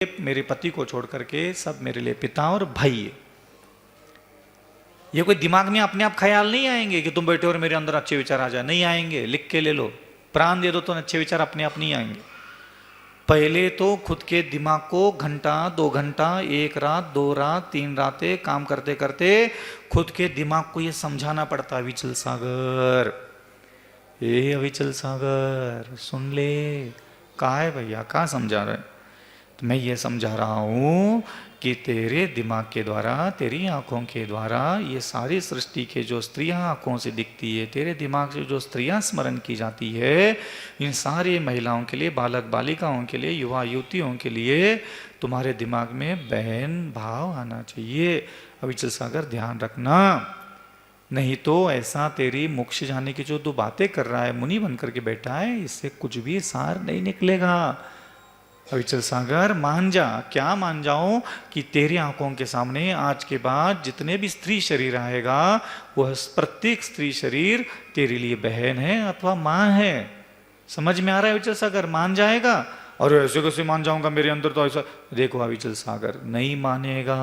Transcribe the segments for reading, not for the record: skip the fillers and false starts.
मेरे पति को छोड़ करके सब मेरे लिए पिता और भाई है। ये कोई दिमाग में अपने आप ख्याल नहीं आएंगे कि तुम बैठे और मेरे अंदर अच्छे विचार आ जाए, नहीं आएंगे। लिख के ले लो, प्राण दे दो तो अच्छे विचार अपने आप नहीं आएंगे। पहले तो खुद के दिमाग को घंटा 2 घंटा 1 रात 2 रात 3 रातें काम करते करते खुद के दिमाग को ये समझाना पड़ता। अविचल सागर, ए अविचल सागर सुन ले, कहा है भैया, कहाँ समझा रहे? तो मैं ये समझा रहा हूँ कि तेरे दिमाग के द्वारा, तेरी आंखों के द्वारा ये सारी सृष्टि के जो स्त्रियां आंखों से दिखती है, तेरे दिमाग से जो स्त्रियां स्मरण की जाती है, इन सारी महिलाओं के लिए, बालक बालिकाओं के लिए, युवा युवतियों के लिए तुम्हारे दिमाग में बहन भाव आना चाहिए। अविचल सागर ध्यान रखना, नहीं तो ऐसा तेरी मोक्ष जाने की जो तू बातें कर रहा है, मुनि बनकर के बैठा है, इससे कुछ भी सार नहीं निकलेगा। अविचल सागर मान जा। क्या मान जाऊं? कि तेरी आंखों के सामने आज के बाद जितने भी स्त्री शरीर आएगा, वह प्रत्येक स्त्री शरीर तेरे लिए बहन है अथवा मां है। समझ में आ रहा है अविचल सागर? मान जाएगा? और ऐसे कैसे मान जाऊंगा, मेरे अंदर तो ऐसा। देखो अविचल सागर, नहीं मानेगा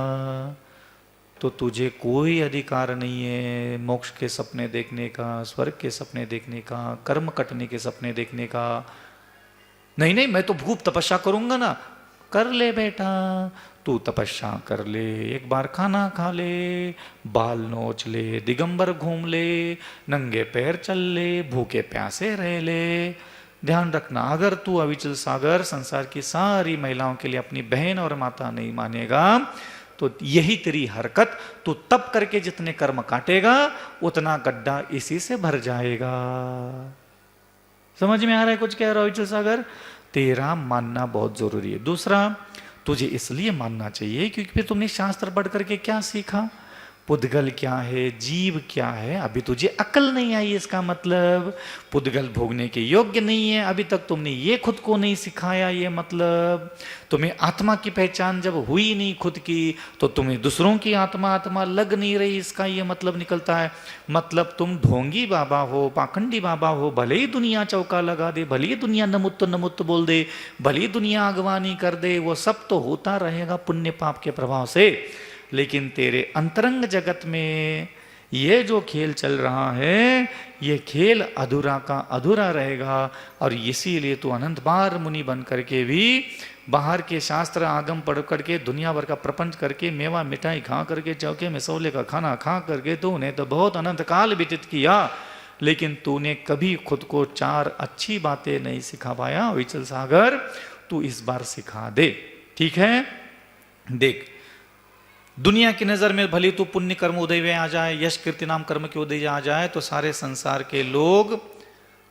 तो तुझे कोई अधिकार नहीं है मोक्ष के सपने देखने का, स्वर्ग के सपने देखने का, कर्म कटने के सपने देखने का। नहीं नहीं, मैं तो खूब तपस्या करूंगा ना। कर ले बेटा, तू तपस्या कर ले, एक बार खाना खा ले, बाल नोच ले, दिगंबर घूम ले, नंगे पैर चल ले, भूखे प्यासे रह ले। ध्यान रखना, अगर तू अविचल सागर संसार की सारी महिलाओं के लिए अपनी बहन और माता नहीं मानेगा, तो यही तेरी हरकत, तू तप करके जितने कर्म काटेगा उतना गड्ढा इसी से भर जाएगा। समझ में आ रहा है कुछ कह रहा हो अविचल सागर? तेरा मानना बहुत जरूरी है। दूसरा, तुझे इसलिए मानना चाहिए क्योंकि फिर तुमने शास्त्र पढ़ करके क्या सीखा? पुद्गल क्या है, जीव क्या है, अभी तुझे अकल नहीं आई। इसका मतलब पुद्गल भोगने के योग्य नहीं है, अभी तक तुमने ये खुद को नहीं सिखाया। ये मतलब तुम्हें आत्मा की पहचान जब हुई नहीं खुद की, तो तुम्हें दूसरों की आत्मा आत्मा लग नहीं रही। इसका ये मतलब निकलता है। मतलब तुम ढोंगी बाबा हो, पाखंडी बाबा हो, भले ही दुनिया चौका लगा दे, भले ही दुनिया नमुत्त नमुत्त बोल दे, भले ही दुनिया अगवानी कर दे, वो सब तो होता रहेगा पुण्य पाप के प्रभाव से। लेकिन तेरे अंतरंग जगत में ये जो खेल चल रहा है, ये खेल अधूरा का अधूरा रहेगा। और इसीलिए तू अनंत बार मुनि बन करके भी बाहर के शास्त्र आगम पढ़ करके, दुनिया भर का प्रपंच करके, मेवा मिठाई खा करके, चौके में सोले का खाना खा करके तूने तो बहुत अनंत काल व्यतीत किया, लेकिन तूने कभी खुद को 4 अच्छी बातें नहीं सिखा पाया। अविचल सागर, तू इस बार सिखा दे, ठीक है? देख, दुनिया की नजर में भले तू पुण्य कर्म उदय में आ जाए, यश कीर्ति नाम कर्म के उदय आ जाए, तो सारे संसार के लोग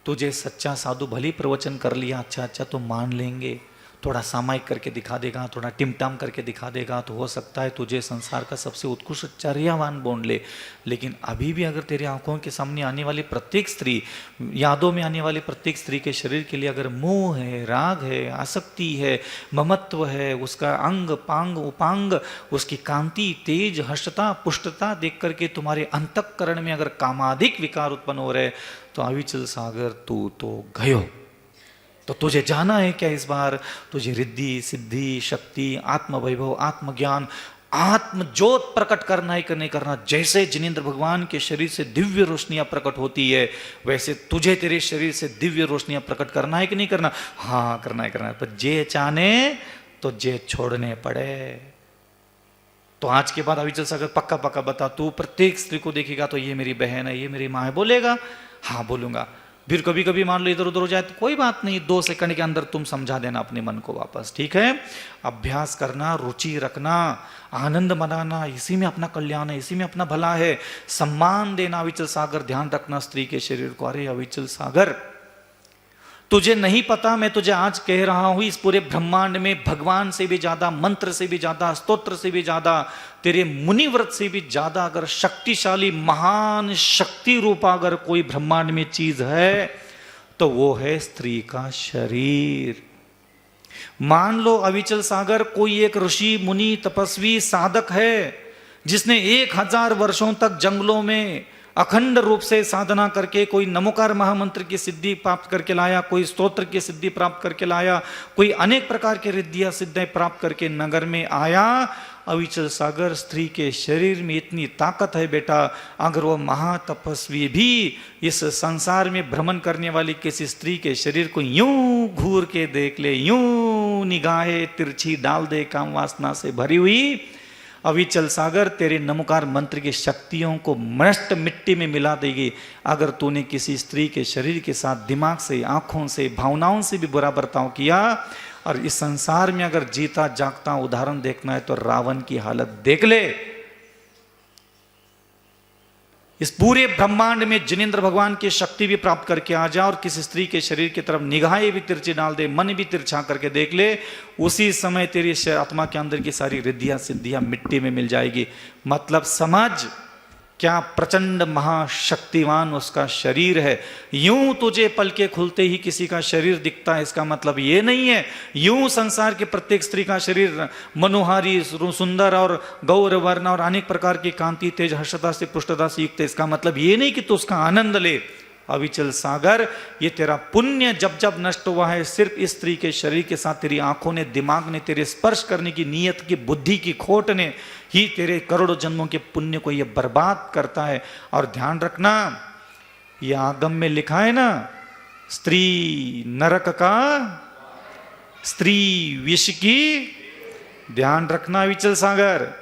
तुझे सच्चा साधु भली प्रवचन कर लिया, अच्छा अच्छा तो मान लेंगे। थोड़ा सामायिक करके दिखा देगा, थोड़ा टिमटाम करके दिखा देगा, तो हो सकता है तुझे संसार का सबसे उत्कृष्ट चर्यावान बोल ले। लेकिन अभी भी अगर तेरी आंखों के सामने आने वाली प्रत्येक स्त्री, यादों में आने वाली प्रत्येक स्त्री के शरीर के लिए अगर मोह है, राग है, आसक्ति है, ममत्व है, उसका अंग पांग उपांग, उसकी कांति तेज हर्षता पुष्टता देख करके तुम्हारे अंतःकरण में अगर कामाधिक विकार उत्पन्न हो रहे, तो अविचल सागर तू तो गयो। तो तुझे जाना है क्या इस बार? तुझे रिद्धि सिद्धि शक्ति आत्मवैभव आत्मज्ञान आत्मज्योत प्रकट करना है कि नहीं करना? जैसे जिनेंद्र भगवान के शरीर से दिव्य रोशनियां प्रकट होती है, वैसे तुझे तेरे शरीर से दिव्य रोशनियां प्रकट करना है कि नहीं करना? हाँ करना है, करना है। पर जे चाहने तो जे छोड़ने पड़े। तो आज के बाद अविचल सागर पक्का पक्का बता, तू प्रत्येक स्त्री को देखेगा तो ये मेरी बहन है, ये मेरी माँ है बोलेगा? हाँ बोलूंगा। फिर कभी कभी मान लो इधर उधर हो जाए तो कोई बात नहीं, 2 सेकंड के अंदर तुम समझा देना अपने मन को वापस, ठीक है? अभ्यास करना, रुचि रखना, आनंद मनाना, इसी में अपना कल्याण है, इसी में अपना भला है। सम्मान देना अविचल सागर, ध्यान रखना स्त्री के शरीर को। अरे अविचल सागर, तुझे नहीं पता, मैं तुझे आज कह रहा हूं, इस पूरे ब्रह्मांड में भगवान से भी ज्यादा, मंत्र से भी ज्यादा, स्तोत्र से भी ज्यादा, तेरे मुनिव्रत से भी ज्यादा अगर शक्तिशाली महान शक्ति रूपा अगर कोई ब्रह्मांड में चीज है, तो वो है स्त्री का शरीर। मान लो अविचल सागर कोई एक ऋषि मुनि तपस्वी साधक है, जिसने 1000 वर्षों तक जंगलों में अखंड रूप से साधना करके कोई नमोकार महामंत्र की सिद्धि प्राप्त करके लाया, कोई स्तोत्र की सिद्धि प्राप्त करके लाया, कोई अनेक प्रकार के रिद्धियां सिद्धियां प्राप्त करके नगर में आया। अविचल सागर, स्त्री के शरीर में इतनी ताकत है बेटा, अगर वो महातपस्वी भी इस संसार में भ्रमण करने वाली किसी स्त्री के शरीर को यूं घूर के देख ले, यूं निगाहें तिरछी डाल दे काम वासना से भरी हुई, अविचल सागर तेरे नमोकार मंत्र की शक्तियों को नष्ट मिट्टी में मिला देगी। अगर तूने किसी स्त्री के शरीर के साथ दिमाग से, आंखों से, भावनाओं से भी बुरा बर्ताव किया, और इस संसार में अगर जीता जागता उदाहरण देखना है तो रावण की हालत देख ले। इस पूरे ब्रह्मांड में जिनेंद्र भगवान की शक्ति भी प्राप्त करके आ जा और किसी स्त्री के शरीर की तरफ निगाहें भी तिरछी डाल दे, मन भी तिरछा करके देख ले, उसी समय तेरी आत्मा के अंदर की सारी रिद्धियां सिद्धियां मिट्टी में मिल जाएगी। मतलब समझ क्या प्रचंड महाशक्तिवान उसका शरीर है। यूं तुझे पल के खुलते ही किसी का शरीर दिखता है, इसका मतलब ये नहीं है यूं संसार के प्रत्येक स्त्री का शरीर मनोहारी, सुंदर और गौरवर्ण और अनेक प्रकार की कांति, तेज, हर्षता से, पुष्टता से युक्त है। इसका मतलब ये नहीं कि तू उसका आनंद ले। अविचल सागर, ये तेरा पुण्य जब जब नष्ट हुआ है, सिर्फ इस स्त्री के शरीर के साथ तेरी आंखों ने, दिमाग ने, तेरे स्पर्श करने की नीयत की, बुद्धि की खोट ने ही तेरे करोड़ों जन्मों के पुण्य को ये बर्बाद करता है। और ध्यान रखना, ये आगम में लिखा है ना, स्त्री नरक का, स्त्री विष की। ध्यान रखना अविचल सागर,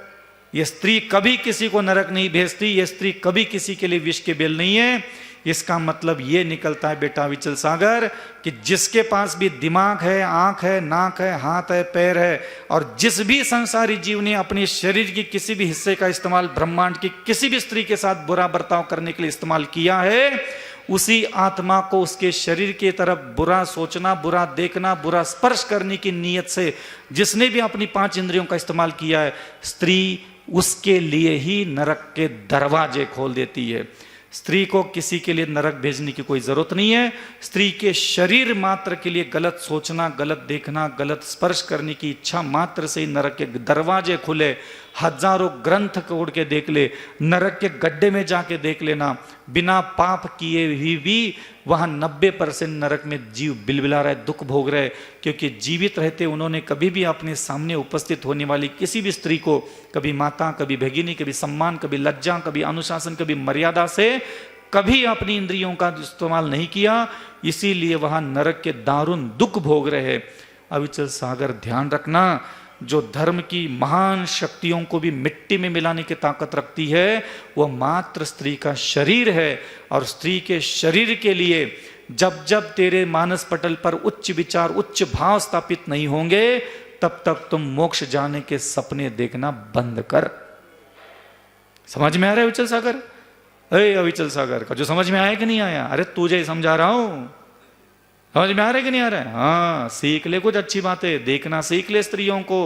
ये स्त्री कभी किसी को नरक नहीं भेजती, ये स्त्री कभी किसी के लिए विष के बेल नहीं है। इसका मतलब ये निकलता है बेटा अविचल सागर कि जिसके पास भी दिमाग है, आंख है, नाक है, हाथ है, पैर है, और जिस भी संसारी जीव ने अपने शरीर की किसी भी हिस्से का इस्तेमाल ब्रह्मांड की किसी भी स्त्री के साथ बुरा बर्ताव करने के लिए इस्तेमाल किया है, उसी आत्मा को उसके शरीर की तरफ बुरा सोचना, बुरा देखना, बुरा स्पर्श करने की नीयत से जिसने भी अपनी 5 इंद्रियों का इस्तेमाल किया है, स्त्री उसके लिए ही नरक के दरवाजे खोल देती है। स्त्री को किसी के लिए नरक भेजने की कोई जरूरत नहीं है। स्त्री के शरीर मात्र के लिए गलत सोचना, गलत देखना, गलत स्पर्श करने की इच्छा मात्र से ही नरक के दरवाजे खुले। हजारों ग्रंथ खोल के देख ले, नरक के गड्ढे में जाके देख लेना, बिना पाप किए हुई भी वहां 90% नरक में जीव बिलबिला रहे, दुख भोग रहे, क्योंकि जीवित रहते उन्होंने कभी भी अपने सामने उपस्थित होने वाली किसी भी स्त्री को कभी माता, कभी भगिनी, कभी सम्मान, कभी लज्जा, कभी अनुशासन, कभी मर्यादा से कभी अपनी इंद्रियों का इस्तेमाल नहीं किया। इसीलिए वहां नरक के दारुण दुख भोग रहे। अविचल सागर ध्यान रखना, जो धर्म की महान शक्तियों को भी मिट्टी में मिलाने की ताकत रखती है, वह मात्र स्त्री का शरीर है। और स्त्री के शरीर के लिए जब जब तेरे मानस पटल पर उच्च विचार, उच्च भाव स्थापित नहीं होंगे, तब तक तुम मोक्ष जाने के सपने देखना बंद कर। समझ में आ रहा है अविचल सागर? अरे अविचल सागर का जो समझ में आया कि नहीं आया? अरे तुझे ही समझा रहा हूं, समझ में आ रहा है कि नहीं आ रहा है? हाँ, सीख ले कुछ अच्छी बातें, देखना सीख ले, स्त्रियों को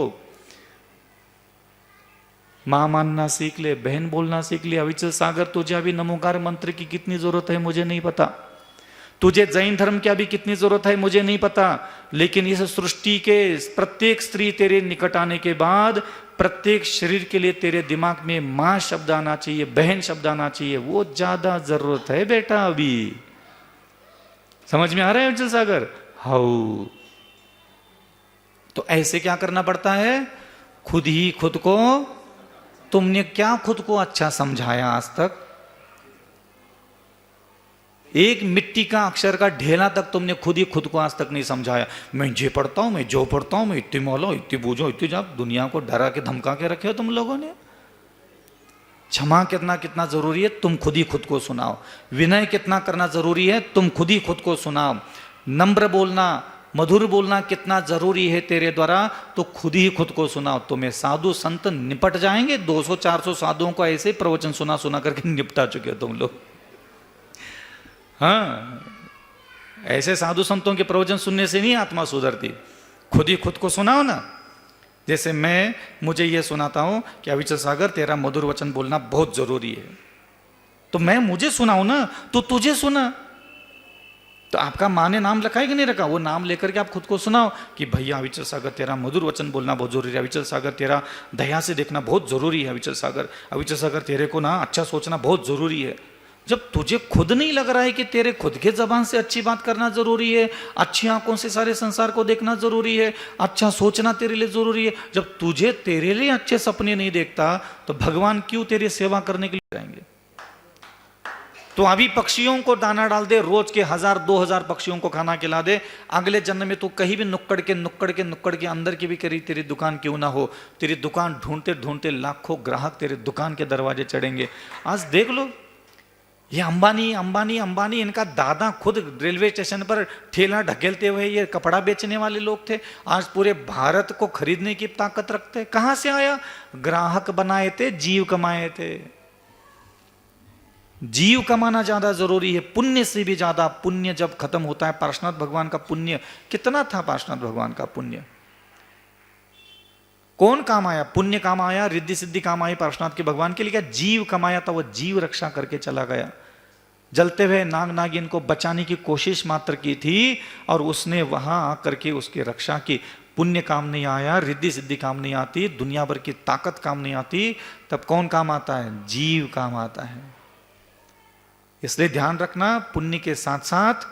मां मानना सीख ले, बहन बोलना सीख ले। अविचल सागर, तुझे अभी नमोकार मंत्र की कितनी जरूरत है मुझे नहीं पता, तुझे जैन धर्म की अभी कितनी जरूरत है मुझे नहीं पता, लेकिन इस सृष्टि के प्रत्येक स्त्री तेरे निकट आने के बाद प्रत्येक शरीर के लिए तेरे दिमाग में मां शब्द आना चाहिए, बहन शब्द आना चाहिए, वो ज्यादा जरूरत है बेटा अभी। समझ में आ रहा है अविचल सागर? हाउ। तो ऐसे क्या करना पड़ता है? खुद ही खुद को, तुमने क्या खुद को अच्छा समझाया आज तक? एक मिट्टी का अक्षर का ढेला तक तुमने खुद ही खुद को आज तक नहीं समझाया। मैं जे पढ़ता हूं, मैं जो पढ़ता हूं, मैं इतनी मौलो, इतनी बूझो, इतनी जाप, दुनिया को डरा के धमका के रखे हो तुम लोगों ने। क्षमा कितना कितना जरूरी है, तुम खुद ही खुद को सुनाओ। विनय कितना करना जरूरी है, तुम खुद ही खुद को सुनाओ। नम्र बोलना, मधुर बोलना कितना जरूरी है तेरे द्वारा, तो खुद ही खुद को सुनाओ। तुम्हें साधु संत निपट जाएंगे, 200-400 साधुओं को ऐसे प्रवचन सुना सुना करके निपटा चुके हो तुम लोग। हाँ, ऐसे साधु संतों के प्रवचन सुनने से नहीं आत्मा सुधरती, खुद ही खुद को सुनाओ ना। जैसे मुझे ये सुनाता हूं कि अविचल सागर, तेरा मधुर वचन बोलना बहुत जरूरी है, तो मैं मुझे सुनाऊं ना, तो तुझे सुना। तो आपका माँ ने नाम रखा है कि नहीं रखा? वो नाम लेकर के आप खुद को सुनाओ कि भैया अविचल सागर, तेरा मधुर वचन बोलना बहुत जरूरी है। अविचल सागर, तेरा दया से देखना बहुत जरूरी है। अविचल सागर, अविचल सागर, तेरे को ना अच्छा सोचना बहुत जरूरी है। जब तुझे खुद नहीं लग रहा है कि तेरे खुद के जबान से अच्छी बात करना जरूरी है, अच्छी आंखों से सारे संसार को देखना जरूरी है, अच्छा सोचना तेरे लिए जरूरी है, जब तुझे तेरे लिए अच्छे सपने नहीं देखता तो भगवान क्यों तेरी सेवा करने के लिए आएंगे? तो अभी पक्षियों को दाना डाल दे, रोज के 1000-2000 पक्षियों को खाना खिला दे, अगले जन्म में तो कहीं भी नुक्कड़ के अंदर की भी करी तेरी दुकान क्यों ना हो, तेरी दुकान ढूंढते ढूंढते लाखों ग्राहक तेरे दुकान के दरवाजे चढ़ेंगे। आज देख लो, ये अंबानी, इनका दादा खुद रेलवे स्टेशन पर ठेला ढकेलते हुए ये कपड़ा बेचने वाले लोग थे, आज पूरे भारत को खरीदने की ताकत रखते। कहां से आया? ग्राहक बनाए थे, जीव कमाए थे। जीव कमाना ज्यादा जरूरी है, पुण्य से भी ज्यादा। पुण्य जब खत्म होता है, पार्श्वनाथ भगवान का पुण्य कितना था? पार्श्वनाथ भगवान का पुण्य कौन काम आया? पुण्य काम आया, रिद्धि सिद्धि काम आई पार्श्वनाथ के भगवान के लिए। क्या जीव कमाया था? वो जीव रक्षा करके चला गया। जलते हुए नाग नागिन को बचाने की कोशिश मात्र की थी और उसने वहां आकर के उसकी रक्षा की। पुण्य काम नहीं आया, रिद्धि सिद्धि काम नहीं आती, दुनिया भर की ताकत काम नहीं आती, तब कौन काम आता है? जीव काम आता है। इसलिए ध्यान रखना, पुण्य के साथ साथ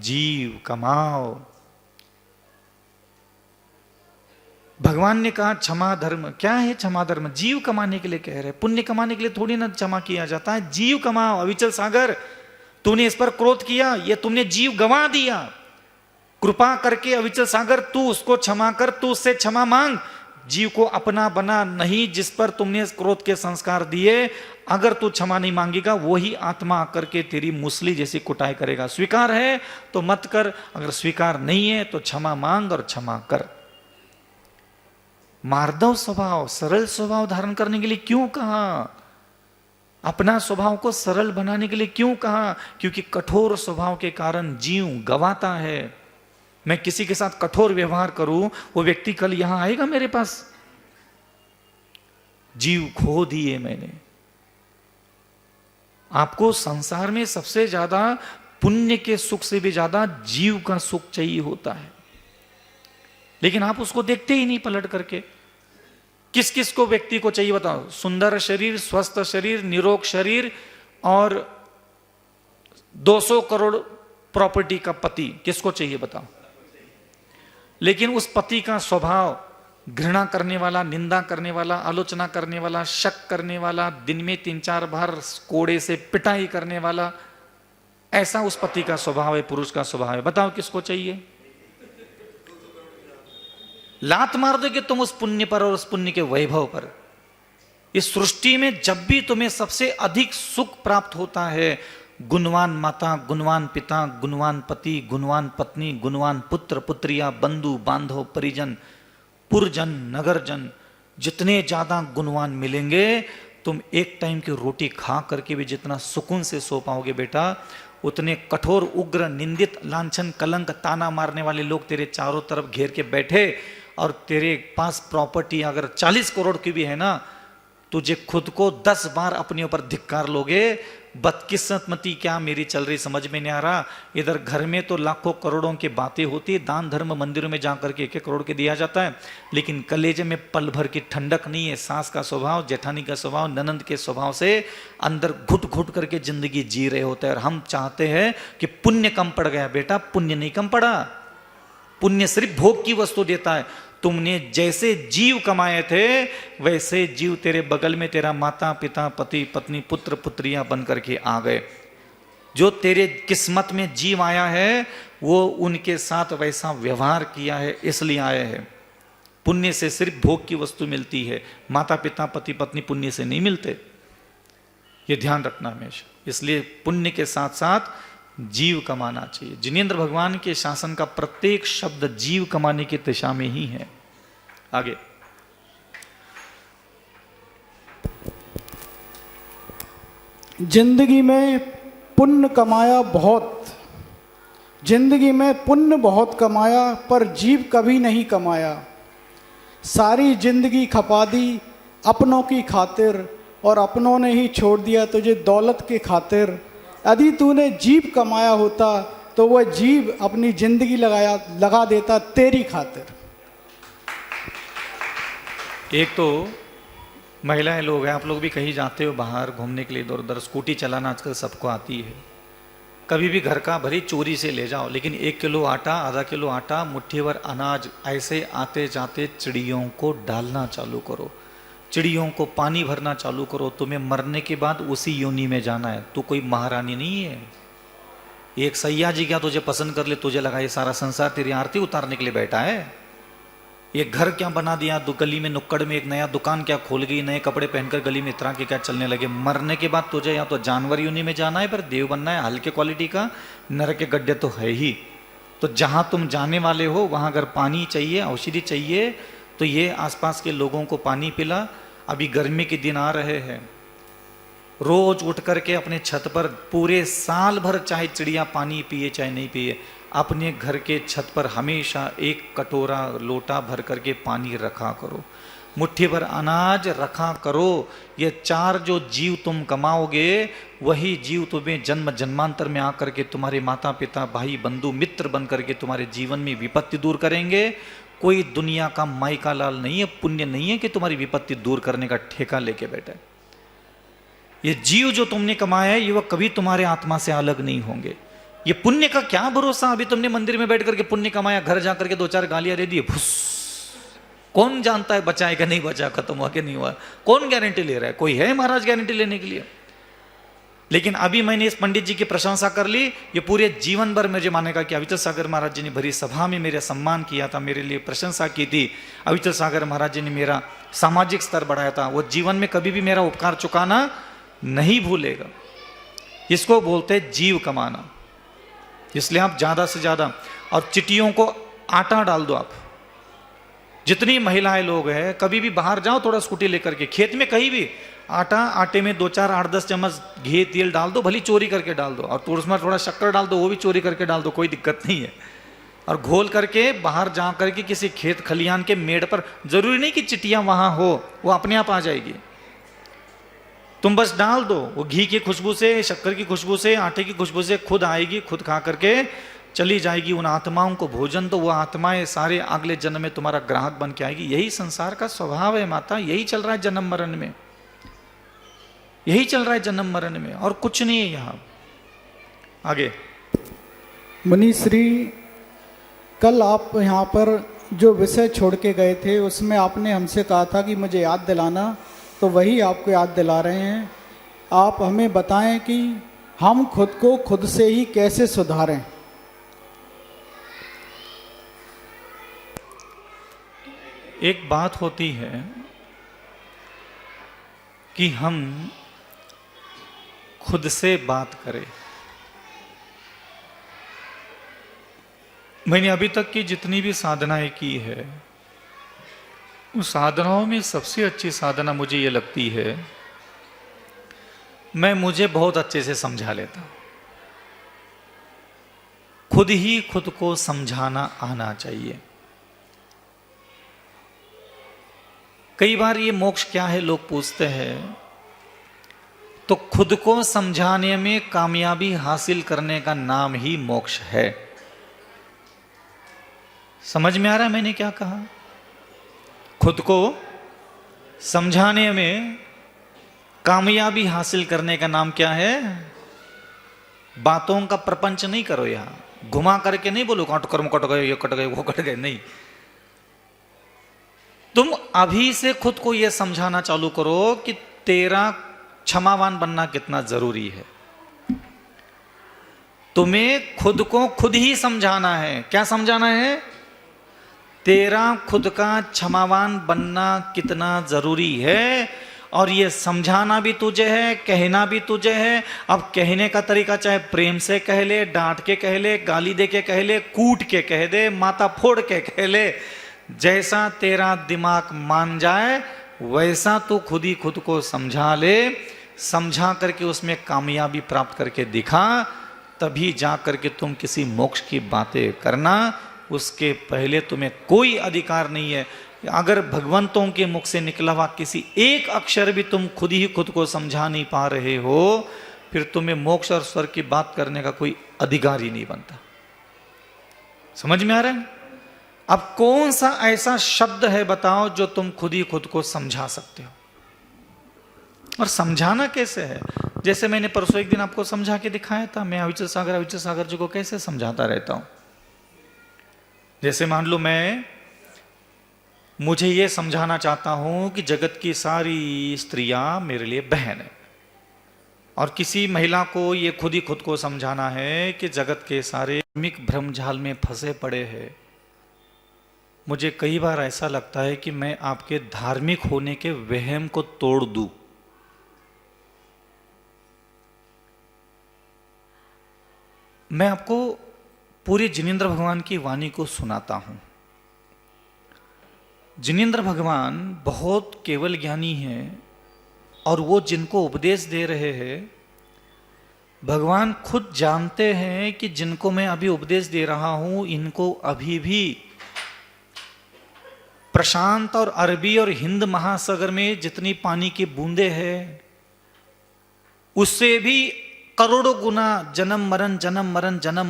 जीव कमाओ। भगवान ने कहा क्षमा धर्म। क्या है क्षमा धर्म? जीव कमाने के लिए कह रहे, पुण्य कमाने के लिए थोड़ी ना क्षमा किया जाता है। जीव कमाओ। अविचल सागर, तूने इस पर क्रोध किया, ये तुमने जीव गंवा दिया। कृपा करके अविचल सागर तू उसको क्षमा कर, तू उससे क्षमा मांग। जीव को अपना बना नहीं, जिस पर तुमने क्रोध के संस्कार दिए, अगर तू क्षमा नहीं मांगेगा, वही आत्मा आकर के तेरी मुसली जैसी कुटाई करेगा। स्वीकार है तो मत कर, अगर स्वीकार नहीं है तो क्षमा मांग और क्षमा कर। मार्दव स्वभाव, सरल स्वभाव धारण करने के लिए क्यों कहा? अपना स्वभाव को सरल बनाने के लिए क्यों कहा? क्योंकि कठोर स्वभाव के कारण जीव गवाता है। मैं किसी के साथ कठोर व्यवहार करूं, वो व्यक्ति कल यहां आएगा मेरे पास? जीव खो दिए मैंने। आपको संसार में सबसे ज्यादा पुण्य के सुख से भी ज्यादा जीव का सुख चाहिए होता है, लेकिन आप उसको देखते ही नहीं पलट करके। किस किस को व्यक्ति को चाहिए बताओ? सुंदर शरीर, स्वस्थ शरीर, निरोग शरीर और 200 करोड़ प्रॉपर्टी का पति, किसको चाहिए बताओ? लेकिन उस पति का स्वभाव घृणा करने वाला, निंदा करने वाला, आलोचना करने वाला, शक करने वाला, दिन में 3-4 बार कोड़े से पिटाई करने वाला, ऐसा उस पति का स्वभाव है, पुरुष का स्वभाव है। बताओ किसको चाहिए? लात मार दोगे तुम उस पुण्य पर और उस पुण्य के वैभव पर। इस सृष्टि में जब भी तुम्हें सबसे अधिक सुख प्राप्त होता है, गुणवान माता, गुणवान पिता, गुणवान पति, गुणवान पत्नी, गुणवान पुत्र पुत्रिया, बंधु बांधव, परिजन, पुरजन, नगरजन, जितने ज्यादा गुणवान मिलेंगे, तुम एक टाइम की रोटी खा करके भी जितना सुकून से सो पाओगे बेटा, उतने कठोर, उग्र, निंदित, लांछन, कलंक, ताना मारने वाले लोग तेरे चारों तरफ घेर के बैठे और तेरे पास प्रॉपर्टी अगर 40 करोड़ की भी है ना, तुझे खुद को 10 बार अपने ऊपर धिक्कार लोगे। बदकिस्मती क्या मेरी चल रही समझ में नहीं आ रहा। इधर घर में तो लाखों करोड़ों की बातें होती है, दान धर्म मंदिरों में जाकर के 1-1 करोड़ के दिया जाता है, लेकिन कलेजे में पल भर की ठंडक नहीं है। सास का स्वभाव, जेठानी का स्वभाव, ननंद के स्वभाव से अंदर घुट घुट करके जिंदगी जी रहे होते हैं। और हम चाहते हैं कि पुण्य कम पड़ गया। बेटा पुण्य नहीं कम पड़ा, पुण्य सिर्फ भोग की वस्तु देता है। तुमने जैसे जीव कमाए थे वैसे जीव तेरे बगल में तेरा माता पिता, पति पत्नी, पुत्र पुत्रियां बन करके आ गए। जो तेरे किस्मत में जीव आया है वो उनके साथ वैसा व्यवहार किया है, इसलिए आया है। पुण्य से सिर्फ भोग की वस्तु मिलती है, माता पिता, पति पत्नी पुण्य से नहीं मिलते। ये ध्यान रखना हमेशा। इसलिए पुण्य के साथ साथ जीव कमाना चाहिए। जिनेंद्र भगवान के शासन का प्रत्येक शब्द जीव कमाने की दिशा में ही है। आगे जिंदगी में पुण्य कमाया बहुत, जिंदगी में पुण्य बहुत कमाया, पर जीव कभी नहीं कमाया। सारी जिंदगी खपा दी अपनों की खातिर और अपनों ने ही छोड़ दिया तुझे दौलत के खातिर। यदि तूने जीव कमाया होता तो वह जीव अपनी जिंदगी लगा देता तेरी खातिर। एक तो महिलाएं लोग हैं, आप लोग भी कहीं जाते हो बाहर घूमने के लिए, इधर उधर स्कूटी चलाना आजकल सबको आती है। कभी भी घर का भरी चोरी से ले जाओ, लेकिन 1 किलो आटा, आधा किलो आटा, मुट्ठी भर अनाज ऐसे आते जाते चिड़ियों को डालना चालू करो, चिड़ियों को पानी भरना चालू करो। तुम्हें मरने के बाद उसी योनि में जाना है। तू कोई महारानी नहीं है। एक सैया जी क्या तुझे पसंद कर ले, तुझे लगा ये सारा संसार तेरी आरती उतारने के लिए बैठा है। ये घर क्या बना दिया, गली में नुक्कड़ में एक नया दुकान क्या खोल गई, नए कपड़े पहनकर गली में इतना के क्या चलने लगे। मरने के बाद तुझे या तो जानवर योनि में जाना है, फिर देव बनना है हल्के क्वालिटी का, नरक के गड्ढे तो है ही। तो जहां तुम जाने वाले हो वहां अगर पानी चाहिए, औषधि चाहिए, तो ये आसपास के लोगों को पानी पिला। अभी गर्मी के दिन आ रहे हैं, रोज उठ करके अपने छत पर पूरे साल भर चाहे चिड़िया पानी पिए चाहे नहीं पिए, अपने घर के छत पर हमेशा 1 कटोरा लोटा भर करके पानी रखा करो, मुट्ठी भर अनाज रखा करो। ये 4 जो जीव तुम कमाओगे, वही जीव तुम्हें जन्म जन्मांतर में आकर के तुम्हारे माता पिता भाई बंधु मित्र बन करके तुम्हारे जीवन में विपत्ति दूर करेंगे। कोई दुनिया का माइका लाल नहीं है, पुण्य नहीं है कि तुम्हारी विपत्ति दूर करने का ठेका लेके बैठे। ये जीव जो तुमने कमाया है, ये वह कभी तुम्हारे आत्मा से अलग नहीं होंगे। ये पुण्य का क्या भरोसा। अभी तुमने मंदिर में बैठ करके पुण्य कमाया, घर जाकर के 2-4 गालियां दे दी, फुस। कौन जानता है बचा है कि नहीं बचा, खत्म हुआ कि नहीं हुआ, कौन गारंटी ले रहा है? कोई है महाराज गारंटी लेने के लिए? लेकिन अभी मैंने इस पंडित जी की प्रशंसा कर ली, ये पूरे जीवन भर मुझे मानेगा कि अविचल सागर महाराज जी ने भरी सभा में मेरा सम्मान किया था, मेरे लिए प्रशंसा की थी। अविचल सागर महाराज जी ने मेरा सामाजिक स्तर बढ़ाया था, वो जीवन में कभी भी मेरा उपकार चुकाना नहीं भूलेगा। इसको बोलते हैं जीव कमाना। इसलिए आप ज्यादा से ज्यादा, और चिटियों को आटा डाल दो। आप जितनी महिलाएं लोग हैं, कभी भी बाहर जाओ थोड़ा स्कूटी लेकर के, खेत में कहीं भी, आटे में 2-4 8-10 चम्मच घी तेल डाल दो, भली चोरी करके डाल दो, और उसमें थोड़ा शक्कर डाल दो, वो भी चोरी करके डाल दो, कोई दिक्कत नहीं है। और घोल करके बाहर जा करके किसी खेत खलियान के मेड़ पर, जरूरी नहीं कि चिटियां वहां हो, वो अपने आप आ जाएगी। तुम बस डाल दो, वो घी की खुशबू से, शक्कर की खुशबू से, आटे की खुशबू से खुद आएगी, खुद खा करके चली जाएगी। उन आत्माओं को भोजन दो, वो आत्माएं सारे अगले जन्म में तुम्हारा ग्राहक बन के आएगी। यही संसार का स्वभाव है माता, यही चल रहा है जन्म मरण में, यही चल रहा है जन्म मरण में, और कुछ नहीं है यहां। आगे मुनिश्री, कल आप यहाँ पर जो विषय छोड़ के गए थे, उसमें आपने हमसे कहा था कि मुझे याद दिलाना, तो वही आपको याद दिला रहे हैं। आप हमें बताएं कि हम खुद को खुद से ही कैसे सुधारें। एक बात होती है कि हम खुद से बात करें। मैंने अभी तक की जितनी भी साधनाएं की है, उस साधनाओं में सबसे अच्छी साधना मुझे ये लगती है, मैं मुझे बहुत अच्छे से समझा लेता हूं। खुद ही खुद को समझाना आना चाहिए। कई बार ये मोक्ष क्या है लोग पूछते हैं, तो खुद को समझाने में कामयाबी हासिल करने का नाम ही मोक्ष है। समझ में आ रहा है मैंने क्या कहा? खुद को समझाने में कामयाबी हासिल करने का नाम क्या है? बातों का प्रपंच नहीं करो, यहां घुमा करके नहीं बोलो कट कर्म कट गए, ये कट गए, वो कट गए, नहीं। तुम अभी से खुद को यह समझाना चालू करो कि तेरा क्षमावान बनना कितना जरूरी है। तुम्हें खुद को खुद ही समझाना है। क्या समझाना है? तेरा खुद का क्षमावान बनना कितना जरूरी है, और ये समझाना भी तुझे है, कहना भी तुझे है। अब कहने का तरीका चाहे प्रेम से कह ले, डांट के कह ले, गाली दे के कह ले, कूट के कह दे, माथा फोड़ के कह ले, जैसा तेरा दिमाग मान जाए वैसा तू खुद ही खुद को समझा ले। समझा करके उसमें कामयाबी प्राप्त करके दिखा, तभी जा करके तुम किसी मोक्ष की बातें करना। उसके पहले तुम्हें कोई अधिकार नहीं है। अगर भगवंतों के मुख से निकला हुआ किसी एक अक्षर भी तुम खुद ही खुद को समझा नहीं पा रहे हो, फिर तुम्हें मोक्ष और स्वर्ग की बात करने का कोई अधिकार ही नहीं बनता। समझ में आ रहा है? अब कौन सा ऐसा शब्द है बताओ जो तुम खुद ही खुद को समझा सकते हो? और समझाना कैसे है? जैसे मैंने परसों एक दिन आपको समझा के दिखाया था, मैं अविचल सागर जी को कैसे समझाता रहता हूं। जैसे मान लो मुझे ये समझाना चाहता हूं कि जगत की सारी स्त्रियां मेरे लिए बहन है, और किसी महिला को ये खुद को समझाना है कि जगत के सारे धार्मिक भ्रमजाल में फंसे पड़े हैं। मुझे कई बार ऐसा लगता है कि मैं आपके धार्मिक होने के वहम को तोड़ दूं। मैं आपको पूरे जिनेंद्र भगवान की वाणी को सुनाता हूं। जिनेंद्र भगवान बहुत केवल ज्ञानी हैं, और वो जिनको उपदेश दे रहे हैं, भगवान खुद जानते हैं कि जिनको मैं अभी उपदेश दे रहा हूं, इनको अभी भी प्रशांत और अरबी और हिंद महासागर में जितनी पानी की बूंदे हैं, उससे भी करोड़ों गुना जन्म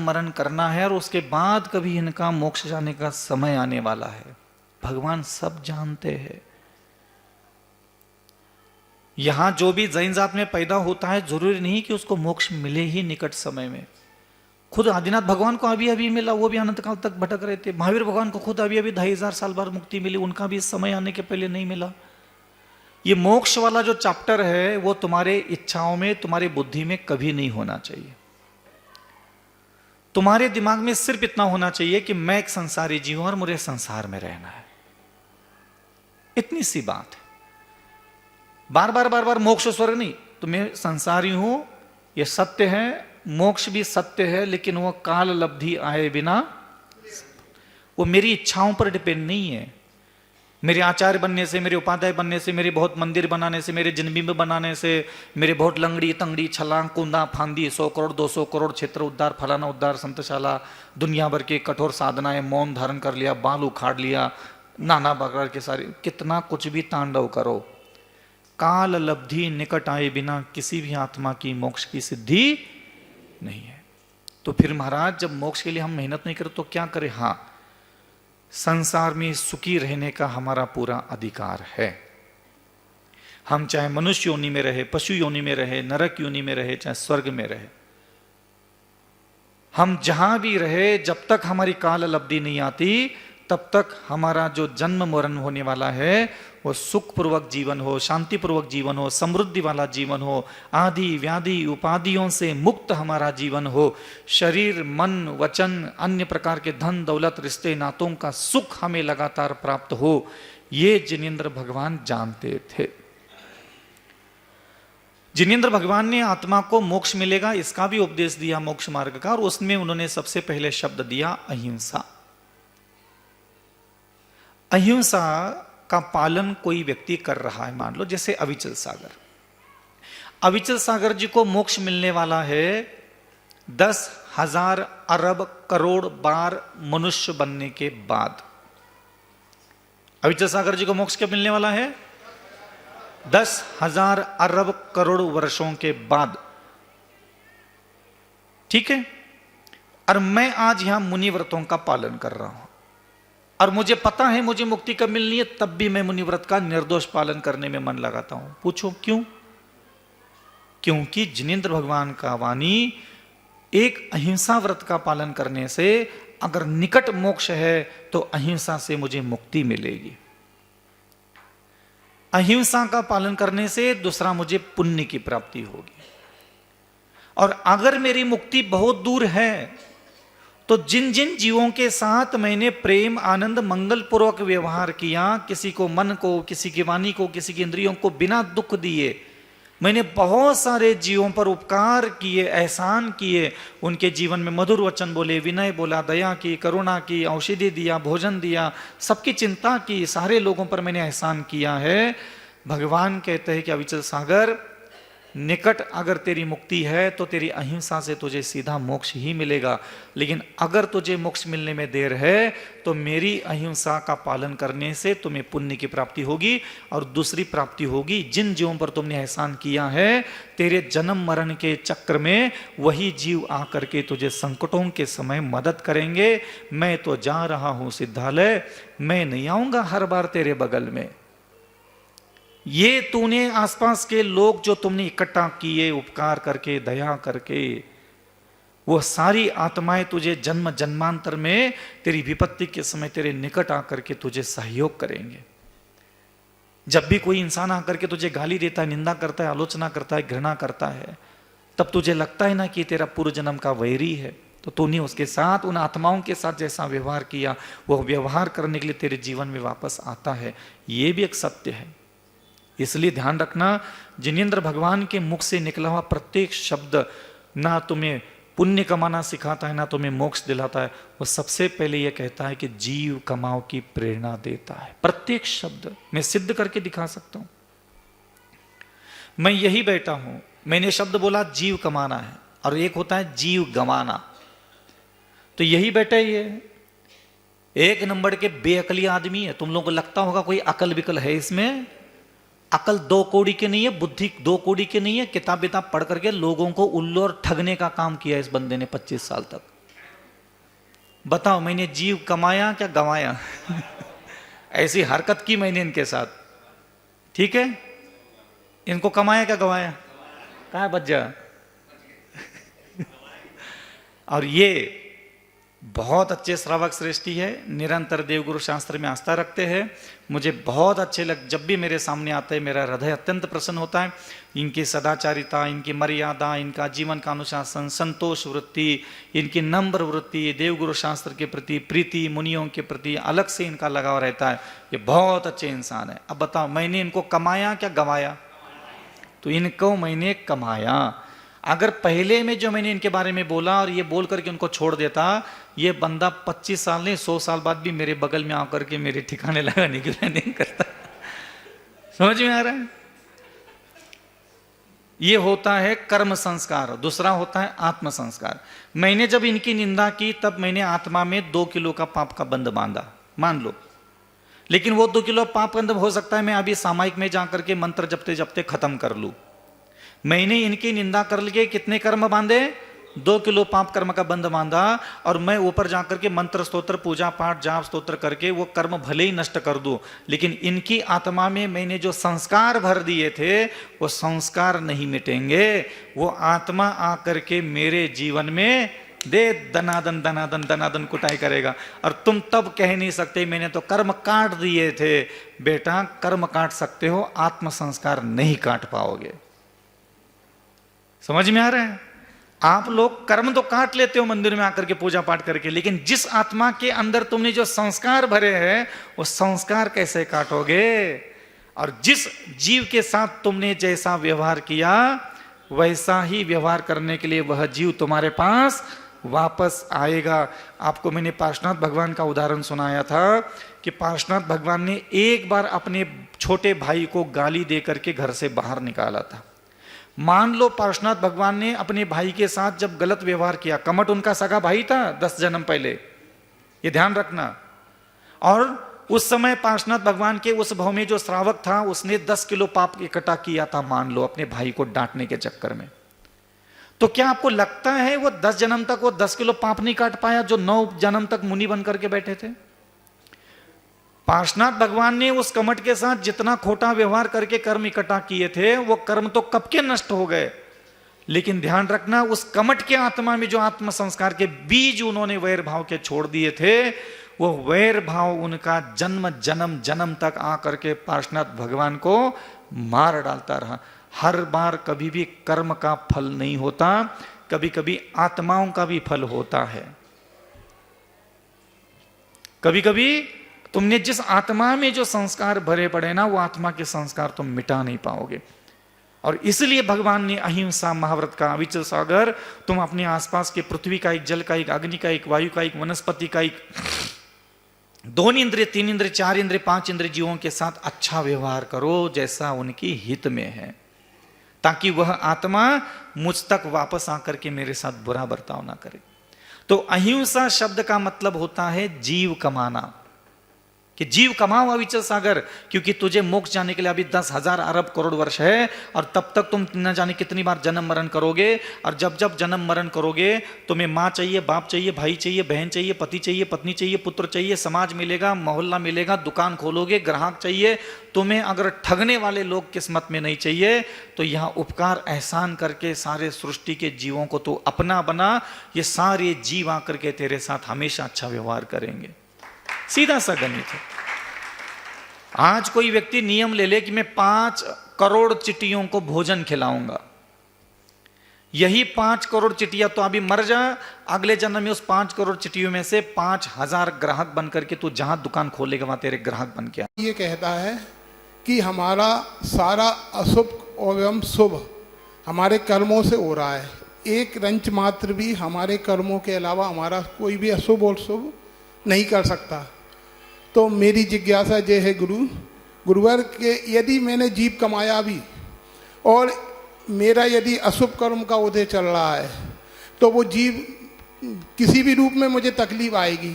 मरण करना है, और उसके बाद कभी इनका मोक्ष जाने का समय आने वाला है। भगवान सब जानते हैं। यहां जो भी जैन जात में पैदा होता है, जरूरी नहीं कि उसको मोक्ष मिले ही निकट समय में। खुद आदिनाथ भगवान को अभी अभी मिला, वो भी अनंत काल तक भटक रहे थे। महावीर भगवान को खुद अभी अभी 2500 साल बाद मुक्ति मिली, उनका भी समय आने के पहले नहीं मिला। ये मोक्ष वाला जो चैप्टर है, वो तुम्हारे इच्छाओं में, तुम्हारी बुद्धि में कभी नहीं होना चाहिए। तुम्हारे दिमाग में सिर्फ इतना होना चाहिए कि मैं एक संसारी जीव हूं और मुझे संसार में रहना है। इतनी सी बात है। बार बार मोक्ष स्वर्ग नहीं, तो मैं संसारी हूं, यह सत्य है। मोक्ष भी सत्य है, लेकिन वो काल लब्धि आए बिना, वो मेरी इच्छाओं पर डिपेंड नहीं है। मेरे आचार्य बनने से, मेरे उपाध्याय बनने से, मेरे बहुत मंदिर बनाने से, मेरे जन्मबिंब बनाने से, मेरे बहुत लंगड़ी तंगड़ी छलांग कूदा फांदी 100 करोड़ 200 करोड़ क्षेत्र उद्धार फलाना उद्धार संतशाला दुनिया भर के कठोर साधनाएं, मौन धारण कर लिया, बाल उखाड़ लिया, नाना प्रकार के सारे, कितना कुछ भी तांडव करो, काल लब्धि निकट आए बिना किसी भी आत्मा की मोक्ष की सिद्धि नहीं है। तो फिर महाराज, जब मोक्ष के लिए हम मेहनत नहीं करें तो क्या करें? हाँ, संसार में सुखी रहने का हमारा पूरा अधिकार है। हम चाहे मनुष्य योनि में रहे, पशु योनि में रहे, नरक योनि में रहे, चाहे स्वर्ग में रहे, हम जहां भी रहे, जब तक हमारी काल लब्धि नहीं आती, तब तक हमारा जो जन्म मरण होने वाला है, वो सुखपूर्वक जीवन हो, शांतिपूर्वक जीवन हो, समृद्धि वाला जीवन हो, आदि व्याधि उपाधियों से मुक्त हमारा जीवन हो, शरीर मन वचन अन्य प्रकार के धन दौलत रिश्ते नातों का सुख हमें लगातार प्राप्त हो, ये जिनेंद्र भगवान जानते थे। जिनेंद्र भगवान ने आत्मा को मोक्ष मिलेगा इसका भी उपदेश दिया, मोक्ष मार्ग का, और उसमें उन्होंने सबसे पहले शब्द दिया अहिंसा। अहिंसा का पालन कोई व्यक्ति कर रहा है, मान लो जैसे अविचल सागर जी को मोक्ष मिलने वाला है 10,000 अरब करोड़ बार मनुष्य बनने के बाद। अविचल सागर जी को मोक्ष कब मिलने वाला है? 10,000 अरब करोड़ वर्षों के बाद। ठीक है। और मैं आज यहां मुनि व्रतों का पालन कर रहा हूं, और मुझे पता है मुझे मुक्ति कब मिलनी है, तब भी मैं मुनिव्रत का निर्दोष पालन करने में मन लगाता हूं। पूछो क्यों? क्योंकि जिनेंद्र भगवान का वाणी एक अहिंसा व्रत का पालन करने से, अगर निकट मोक्ष है तो अहिंसा से मुझे मुक्ति मिलेगी। अहिंसा का पालन करने से दूसरा मुझे पुण्य की प्राप्ति होगी। और अगर मेरी मुक्ति बहुत दूर है, तो जिन जिन जीवों के साथ मैंने प्रेम आनंद मंगल पूर्वक व्यवहार किया, किसी को मन को, किसी की वाणी को, किसी की इंद्रियों को बिना दुख दिए, मैंने बहुत सारे जीवों पर उपकार किए, एहसान किए, उनके जीवन में मधुर वचन बोले, विनय बोला, दया की, करुणा की, औषधि दिया, भोजन दिया, सबकी चिंता की, सारे लोगों पर मैंने एहसान किया है। भगवान कहते हैं कि अविचल सागर, निकट अगर तेरी मुक्ति है तो तेरी अहिंसा से तुझे सीधा मोक्ष ही मिलेगा, लेकिन अगर तुझे मोक्ष मिलने में देर है तो मेरी अहिंसा का पालन करने से तुम्हें पुण्य की प्राप्ति होगी। और दूसरी प्राप्ति होगी, जिन जीवों पर तुमने एहसान किया है, तेरे जन्म मरण के चक्र में वही जीव आकर के तुझे संकटों के समय मदद करेंगे। मैं तो जा रहा हूं सिद्धालय, मैं नहीं आऊंगा हर बार तेरे बगल में। ये तूने आसपास के लोग जो तुमने इकट्ठा किए उपकार करके, दया करके, वो सारी आत्माएं तुझे जन्म जन्मांतर में तेरी विपत्ति के समय तेरे निकट आकर के तुझे सहयोग करेंगे। जब भी कोई इंसान आकर के तुझे गाली देता है, निंदा करता है, आलोचना करता है, घृणा करता है, तब तुझे लगता है ना कि तेरा पूर्व जन्म का वैरी है, तो तूने उसके साथ, उन आत्माओं के साथ जैसा व्यवहार किया, वो व्यवहार करने के लिए तेरे जीवन में वापस आता है। ये भी एक सत्य है। इसलिए ध्यान रखना, जिनेंद्र भगवान के मुख से निकला हुआ प्रत्येक शब्द ना तुम्हें पुण्य कमाना सिखाता है, ना तुम्हें मोक्ष दिलाता है। वो सबसे पहले यह कहता है कि जीव कमाओ की प्रेरणा देता है। प्रत्येक शब्द मैं सिद्ध करके दिखा सकता हूं। मैं यही बैठा हूं, मैंने शब्द बोला जीव कमाना है, और एक होता है जीव गंवाना। तो यही बैठा ही है, एक नंबर के बेअकली आदमी है। तुम लोगों को लगता होगा कोई अकल विकल है इसमें। अकल 2 कौड़ी की नहीं है, बुद्धि 2 कौड़ी की नहीं है। किताब विताब पढ़ करके लोगों को उल्लू और ठगने का काम किया इस बंदे ने 25 साल तक। बताओ, मैंने जीव कमाया क्या गंवाया? ऐसी हरकत की मैंने इनके साथ, ठीक है। इनको कमाया क्या गंवाया? कहाँ बच जा। और ये बहुत अच्छे श्रावक श्रेष्ठी है, निरंतर देवगुरु शास्त्र में आस्था रखते हैं। मुझे बहुत अच्छे जब भी मेरे सामने आते हैं मेरा हृदय अत्यंत प्रसन्न होता है। इनकी सदाचारिता, इनकी मर्यादा, इनका जीवन का अनुशासन, संतोष वृत्ति, इनकी नम्र वृत्ति, देवगुरु शास्त्र के प्रति प्रीति, मुनियों के प्रति अलग से इनका लगाव रहता है। ये बहुत अच्छे इंसान है। अब बताओ, मैंने इनको कमाया क्या गंवाया? तो इनको मैंने कमाया। अगर पहले में जो मैंने इनके बारे में बोला और ये बोल करके उनको छोड़ देता, ये बंदा 25 साल नहीं 100 साल बाद भी मेरे बगल में आकर के मेरे ठिकाने लगाने की नहीं करता। समझ में आ रहा है? ये होता है कर्म संस्कार, दूसरा होता है आत्म संस्कार। मैंने जब इनकी निंदा की तब मैंने आत्मा में 2 किलो का पाप का बंध बांधा, मान लो। लेकिन वो 2 किलो पाप बंध हो सकता है मैं अभी सामायिक में जाकर के मंत्र जपते जपते खत्म कर लूं। मैंने इनकी निंदा कर लिए कितने कर्म बांधे? 2 किलो पाप कर्म का बंध बांधा। और मैं ऊपर जाकर के मंत्र स्तोत्र पूजा पाठ जाप स्तोत्र करके वो कर्म भले ही नष्ट कर दूं, लेकिन इनकी आत्मा में मैंने जो संस्कार भर दिए थे वो संस्कार नहीं मिटेंगे। वो आत्मा आकर के मेरे जीवन में दे दनादन दनादन दनादन कुटाई करेगा। और तुम तब कह नहीं सकते मैंने तो कर्म काट दिए थे। बेटा, कर्म काट सकते हो, आत्म संस्कार नहीं काट पाओगे। समझ में आ रहा है? आप लोग कर्म तो काट लेते हो मंदिर में आकर के पूजा पाठ करके, लेकिन जिस आत्मा के अंदर तुमने जो संस्कार भरे हैं वो संस्कार कैसे काटोगे? और जिस जीव के साथ तुमने जैसा व्यवहार किया वैसा ही व्यवहार करने के लिए वह जीव तुम्हारे पास वापस आएगा। आपको मैंने पार्श्वनाथ भगवान का उदाहरण सुनाया था कि पार्श्वनाथ भगवान ने एक बार अपने छोटे भाई को गाली दे करके घर से बाहर निकाला था। मान लो पार्श्वनाथ भगवान ने अपने भाई के साथ जब गलत व्यवहार किया, कमट उनका सगा भाई था 10 जन्म पहले, ये ध्यान रखना। और उस समय पार्श्वनाथ भगवान के उस भाव में जो श्रावक था उसने 10 किलो पाप इकट्ठा किया था, मान लो, अपने भाई को डांटने के चक्कर में। तो क्या आपको लगता है वो 10 जन्म तक वो 10 किलो पाप नहीं काट पाया जो 9 जन्म तक मुनि बन करके बैठे थे? पार्श्वनाथ भगवान ने उस कमट के साथ जितना खोटा व्यवहार करके कर्म इकट्ठा किए थे वो कर्म तो कब के नष्ट हो गए, लेकिन ध्यान रखना उस कमट के आत्मा में जो आत्म संस्कार के बीज उन्होंने वैर भाव के छोड़ दिए थे, वो वैर भाव उनका जन्म जन्म जन्म तक आकर के पार्श्वनाथ भगवान को मार डालता रहा। हर बार कभी भी कर्म का फल नहीं होता, कभी कभी आत्माओं का भी फल होता है। कभी कभी तुमने जिस आत्मा में जो संस्कार भरे पड़े ना वो आत्मा के संस्कार तुम मिटा नहीं पाओगे। और इसलिए भगवान ने अहिंसा महाव्रत का अविचल सागर, तुम अपने आसपास के पृथ्वी का एक, जल का एक, अग्नि का एक, वायु का एक, वनस्पति का एक, 2 इंद्रिय 3 इंद्रिय 4 इंद्रिय 5 इंद्रिय जीवों के साथ अच्छा व्यवहार करो जैसा उनकी हित में है, ताकि वह आत्मा मुझ तक वापस आकर के मेरे साथ बुरा बर्ताव ना करे। तो अहिंसा शब्द का मतलब होता है जीव कमाना। कि जीव कमाओ अविचल सागर, क्योंकि तुझे मोक्ष जाने के लिए अभी 10,000 अरब करोड़ वर्ष है, और तब तक तुम न जाने कितनी बार जन्म मरण करोगे। और जब जब जन्म मरण करोगे तुम्हें माँ चाहिए, बाप चाहिए, भाई चाहिए, बहन चाहिए, पति चाहिए, पत्नी चाहिए, पुत्र चाहिए, समाज मिलेगा, मोहल्ला मिलेगा, दुकान खोलोगे, ग्राहक चाहिए। तुम्हें अगर ठगने वाले लोग किस्मत में नहीं चाहिए तो यहाँ उपकार एहसान करके सारे सृष्टि के जीवों को तू अपना बना, ये सारे जीव आकर के तेरे साथ हमेशा अच्छा व्यवहार करेंगे। सीधा सा गणित है। आज कोई व्यक्ति नियम ले ले कि मैं 5 करोड़ चिटियों को भोजन खिलाऊंगा, यही 5 करोड़ चिटिया तो अभी मर जा, अगले जन्म में उस 5 करोड़ चिटियों में से 5,000 ग्राहक बन करके तू जहां दुकान खोलेगा वहां तेरे ग्राहक बन के। ये कहता है कि हमारा सारा अशुभ एवं शुभ हमारे कर्मों से हो रहा है, एक रंच मात्र भी हमारे कर्मों के अलावा हमारा कोई भी अशुभ और शुभ नहीं कर सकता। तो मेरी जिज्ञासा ये है गुरुवर के, यदि मैंने जीव कमाया भी और मेरा यदि अशुभ कर्म का उदय चल रहा है तो वो जीव किसी भी रूप में मुझे तकलीफ आएगी,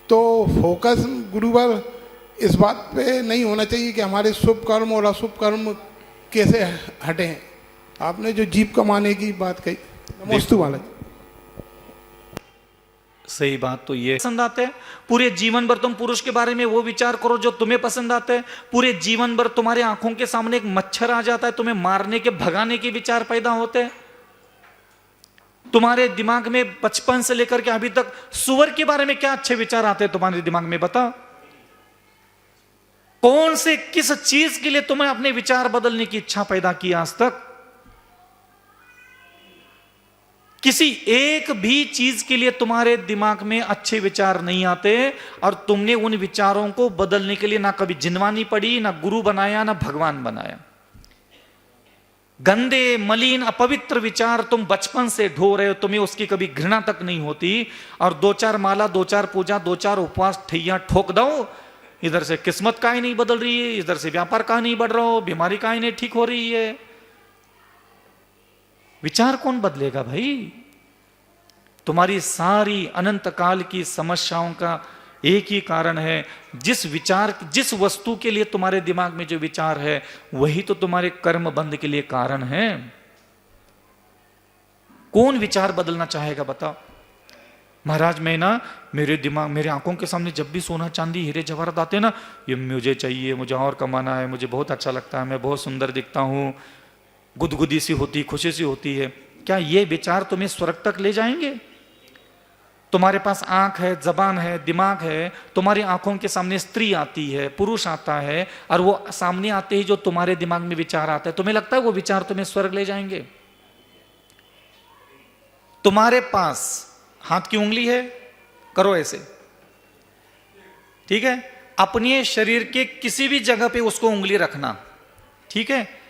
तो फोकस गुरुवर इस बात पे नहीं होना चाहिए कि हमारे शुभ कर्म और अशुभ कर्म कैसे हटें। आपने जो जीव कमाने की बात कही, नमोस्तु वाला। सही बात तो ये पसंद आते हैं। पूरे जीवन भर तुम पुरुष के बारे में वो विचार करो जो तुम्हें पसंद आते हैं। पूरे जीवन भर तुम्हारे आंखों के सामने एक मच्छर आ जाता है, तुम्हें मारने के भगाने के विचार पैदा होते हैं। तुम्हारे दिमाग में बचपन से लेकर के अभी तक सुअर के बारे में क्या अच्छे विचार आते हैं तुम्हारे दिमाग में, बताओ। कौन से किस चीज के लिए तुम्हें अपने विचार बदलने की इच्छा पैदा की आज तक? किसी एक भी चीज के लिए तुम्हारे दिमाग में अच्छे विचार नहीं आते, और तुमने उन विचारों को बदलने के लिए ना कभी जिनवानी पड़ी, ना गुरु बनाया, ना भगवान बनाया। गंदे मलिन अपवित्र विचार तुम बचपन से ढो रहे हो, तुम्हें उसकी कभी घृणा तक नहीं होती। और 2-4 माला, 2-4 पूजा, 2-4 उपवास ठैया ठोक दो, इधर से किस्मत का ही नहीं बदल रही है, इधर से व्यापार का नहीं बढ़ रहा हो, बीमारी का ही नहीं ठीक हो रही है। विचार कौन बदलेगा भाई? तुम्हारी सारी अनंत काल की समस्याओं का एक ही कारण है, जिस वस्तु के लिए तुम्हारे दिमाग में जो विचार है वही तो तुम्हारे कर्म बंध के लिए कारण है। कौन विचार बदलना चाहेगा बताओ? महाराज मैं ना, मेरे आंखों के सामने जब भी सोना चांदी हीरे जवाहरात आते हैं ना, ये मुझे चाहिए, मुझे और कमाना है, मुझे बहुत अच्छा लगता है, मैं बहुत सुंदर दिखता हूं, गुदगुदी सी होती, खुशी सी होती है। क्या ये विचार तुम्हें स्वर्ग तक ले जाएंगे? तुम्हारे पास आंख है, जबान है, दिमाग है, तुम्हारी आंखों के सामने स्त्री आती है, पुरुष आता है, और वो सामने आते ही जो तुम्हारे दिमाग में विचार आता है, तुम्हें लगता है वो विचार तुम्हें स्वर्ग ले जाएंगे? तुम्हारे पास हाथ की उंगली है, करो ऐसे, ठीक है? अपने शरीर के किसी भी जगह पे उसको उंगली रखना, ठीक है?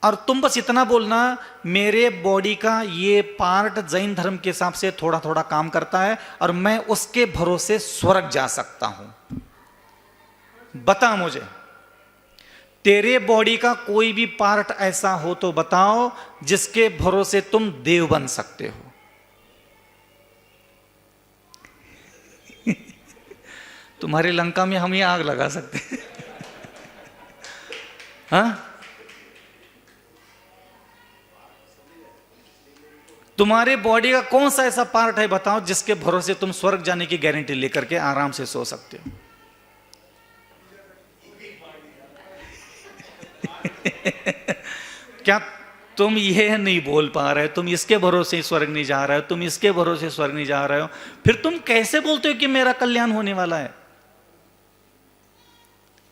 और तुम बस इतना बोलना, मेरे बॉडी का ये पार्ट जैन धर्म के हिसाब से थोड़ा थोड़ा काम करता है और मैं उसके भरोसे स्वर्ग जा सकता हूं। बता मुझे, तेरे बॉडी का कोई भी पार्ट ऐसा हो तो बताओ जिसके भरोसे तुम देव बन सकते हो। तुम्हारी लंका में हम ये आग लगा सकते हैं। हाँ, तुम्हारे बॉडी का कौन सा ऐसा पार्ट है बताओ जिसके भरोसे तुम स्वर्ग जाने की गारंटी लेकर के आराम से सो सकते हो? क्या तुम ये नहीं बोल पा रहे? तुम इसके भरोसे स्वर्ग नहीं जा रहे हो, तुम इसके भरोसे स्वर्ग नहीं जा रहे हो, फिर तुम कैसे बोलते हो कि मेरा कल्याण होने वाला है?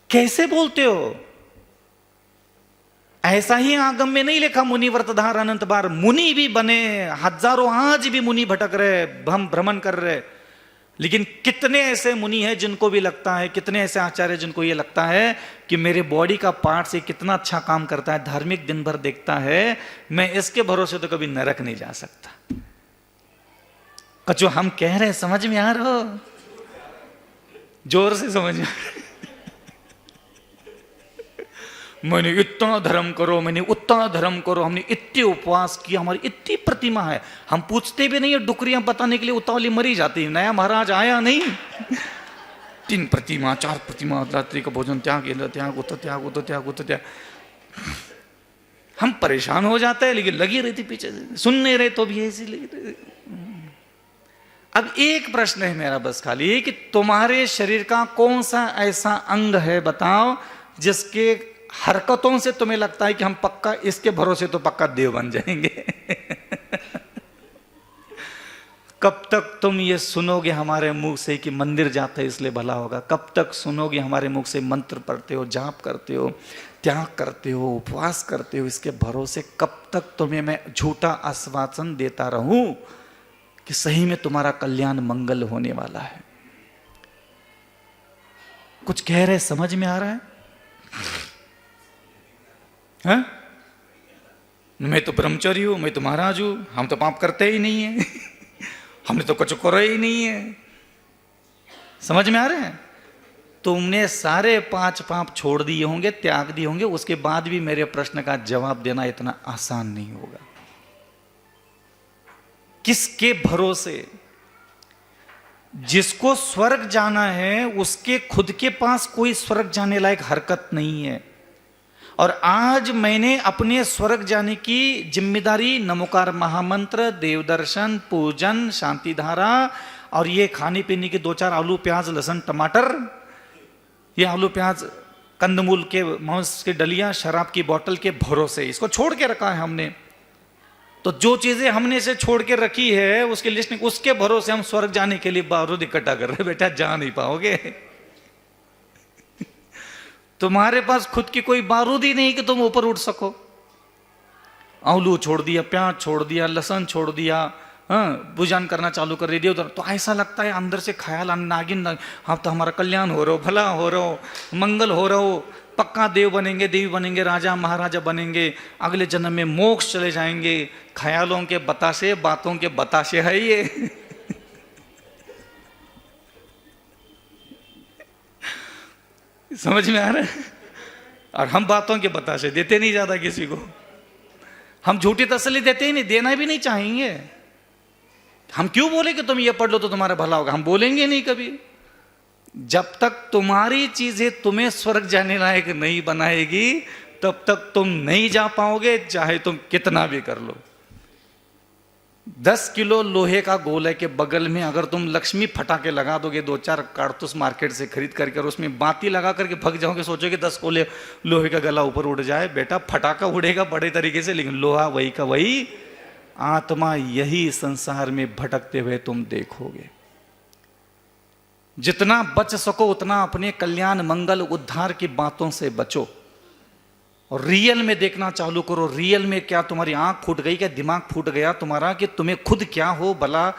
कैसे बोलते हो? ऐसा ही आगम में नहीं लिखा मुनि व्रतधार अनंत बार? मुनि भी बने हजारों, आज भी मुनि भटक रहे, भ्रमण कर रहे। लेकिन कितने ऐसे मुनि हैं जिनको भी लगता है, कितने ऐसे आचार्य जिनको ये लगता है कि मेरे बॉडी का पार्ट से कितना अच्छा काम करता है, धार्मिक दिन भर देखता है, मैं इसके भरोसे तो कभी नरक नहीं जा सकता। जो हम कह रहे हैं समझ में आ रहा हो? जोर से समझ में। मैंने इतना धर्म करो, मैंने उतना धर्म करो, हमने इतने उपवास किया, हमारी इतनी प्रतिमा है, हम पूछते भी नहीं है, डुकरियां बताने के लिए उतावली मरी जाती है। नया महाराज आया नहीं, 3 प्रतिमा 4 प्रतिमा, रात्रि का भोजन त्याग, इंद्र त्याग, उत त्याग, उत त्याग, उत त्याग। हम परेशान हो जाते हैं, लेकिन लगी रहती पीछे, सुन नहीं रहे तो भी ऐसी लगी रहती। अब एक प्रश्न है मेरा बस खाली है कि तुम्हारे शरीर का कौन सा ऐसा अंग है बताओ जिसके हरकतों से तुम्हें लगता है कि हम पक्का इसके भरोसे तो पक्का देव बन जाएंगे। कब तक तुम ये सुनोगे हमारे मुख से कि मंदिर जाते हैं इसलिए भला होगा? कब तक सुनोगे हमारे मुख से मंत्र पढ़ते हो, जाप करते हो, त्याग करते हो, उपवास करते हो, इसके भरोसे कब तक तुम्हें मैं झूठा आश्वासन देता रहूं कि सही में तुम्हारा कल्याण मंगल होने वाला है? कुछ कह रहे, समझ में आ रहा है? हाँ? मैं तो ब्रह्मचारी हूं, मैं तो महाराज हूं, हम तो पाप करते ही नहीं है। हमने तो कुछ करा ही नहीं है। समझ में आ रहे हैं? तुमने सारे 5 पाप छोड़ दिए होंगे, त्याग दिए होंगे, उसके बाद भी मेरे प्रश्न का जवाब देना इतना आसान नहीं होगा। किसके भरोसे? जिसको स्वर्ग जाना है उसके खुद के पास कोई स्वर्ग जाने लायक हरकत नहीं है। और आज मैंने अपने स्वर्ग जाने की जिम्मेदारी नमोकार महामंत्र, देवदर्शन, पूजन, शांति धारा और ये खाने पीने के 2-4 आलू प्याज लहसुन टमाटर, ये आलू प्याज कंदमूल के मांस के डलियां, शराब की बोतल के भरोसे इसको छोड़ के रखा है हमने। तो जो चीजें हमने से छोड़ के रखी है उसकी लिस्ट, उसके भरोसे हम स्वर्ग जाने के लिए बारूद इकट्ठा कर रहे हैं। बेटा जा नहीं पाओगे। तुम्हारे पास खुद की कोई बारूद ही नहीं कि तुम ऊपर उठ सको। आलू छोड़ दिया, प्याज छोड़ दिया, लहसुन छोड़ दिया, पूजन करना चालू कर दिया उधर, तो ऐसा लगता है अंदर से ख्याल नागिन, हाँ तो हमारा कल्याण हो रहा हो, भला हो रहा हो, मंगल हो रहा हो, पक्का देव बनेंगे, देवी बनेंगे, राजा महाराजा बनेंगे, अगले जन्म में मोक्ष चले जाएंगे। ख्यालों के बताशे, बातों के बताशे है ये। समझ में आ रहा है? और हम बातों के बताशे देते नहीं ज्यादा किसी को। हम झूठी तसल्ली देते ही नहीं, देना भी नहीं चाहेंगे। हम क्यों बोले कि तुम ये पढ़ लो तो तुम्हारा भला होगा? हम बोलेंगे नहीं कभी। जब तक तुम्हारी चीजें तुम्हें स्वर्ग जाने लायक नहीं बनाएगी तब तक तुम नहीं जा पाओगे, चाहे तुम कितना भी कर लो। 10 किलो लोहे का गोले के बगल में अगर तुम लक्ष्मी फटाके लगा दोगे, 2-4 कारतूस मार्केट से खरीद करके, और उसमें बाती लगा करके भग जाओगे, सोचोगे 10 कोले लोहे का गला ऊपर उड़ जाए। बेटा फटाका उड़ेगा बड़े तरीके से, लेकिन लोहा वही का वही, आत्मा यही संसार में भटकते हुए तुम देखोगे। जितना बच सको उतना अपने कल्याण मंगल उद्धार की बातों से बचो और रियल में देखना चालू करो। रियल में क्या तुम्हारी आंख फूट गई, क्या दिमाग फूट गया तुम्हारा कि तुम्हें खुद क्या हो भला?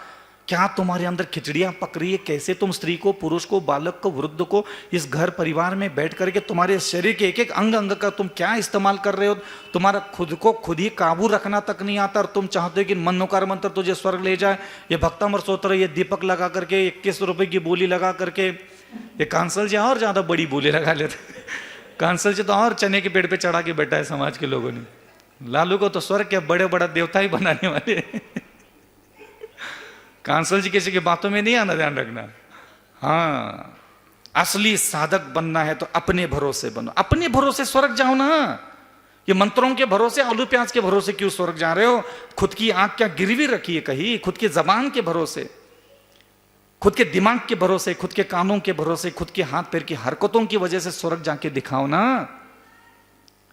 क्या तुम्हारे अंदर खिचड़ियां पक रही है? कैसे तुम स्त्री को, पुरुष को, बालक को, वृद्ध को, इस घर परिवार में बैठ करके तुम्हारे शरीर के एक एक अंग अंग का तुम क्या इस्तेमाल कर रहे हो? तुम्हारा खुद को खुद ही काबू रखना तक नहीं आता और तुम चाहते हो कि मनोकार मंत्र तुझे स्वर्ग ले जाए। ये भक्तामर स्तोत्र, ये दीपक लगा करके 21 रुपए की बोली लगा करके, ये कांसल जी और ज्यादा बड़ी बोली लगा लेते। कांसल जी तो और चने के पेड़ पे चढ़ा के बैठा है समाज के लोगों ने। लालू को तो स्वर्ग के बड़े बड़ा देवता ही बनाने वाले। कांसल जी किसी की बातों में नहीं आना, ध्यान रखना। हाँ, असली साधक बनना है तो अपने भरोसे बनो। अपने भरोसे स्वर्ग जाओ ना। ये मंत्रों के भरोसे, आलू प्याज के भरोसे क्यों स्वर्ग जा रहे हो? खुद की आंख क्या गिरवी रखी है कहीं? खुद की जबान के भरोसे, खुद के दिमाग के भरोसे, खुद के कानों के भरोसे, खुद के हाथ पैर की हरकतों की वजह से स्वर्ग जाके दिखाओ ना।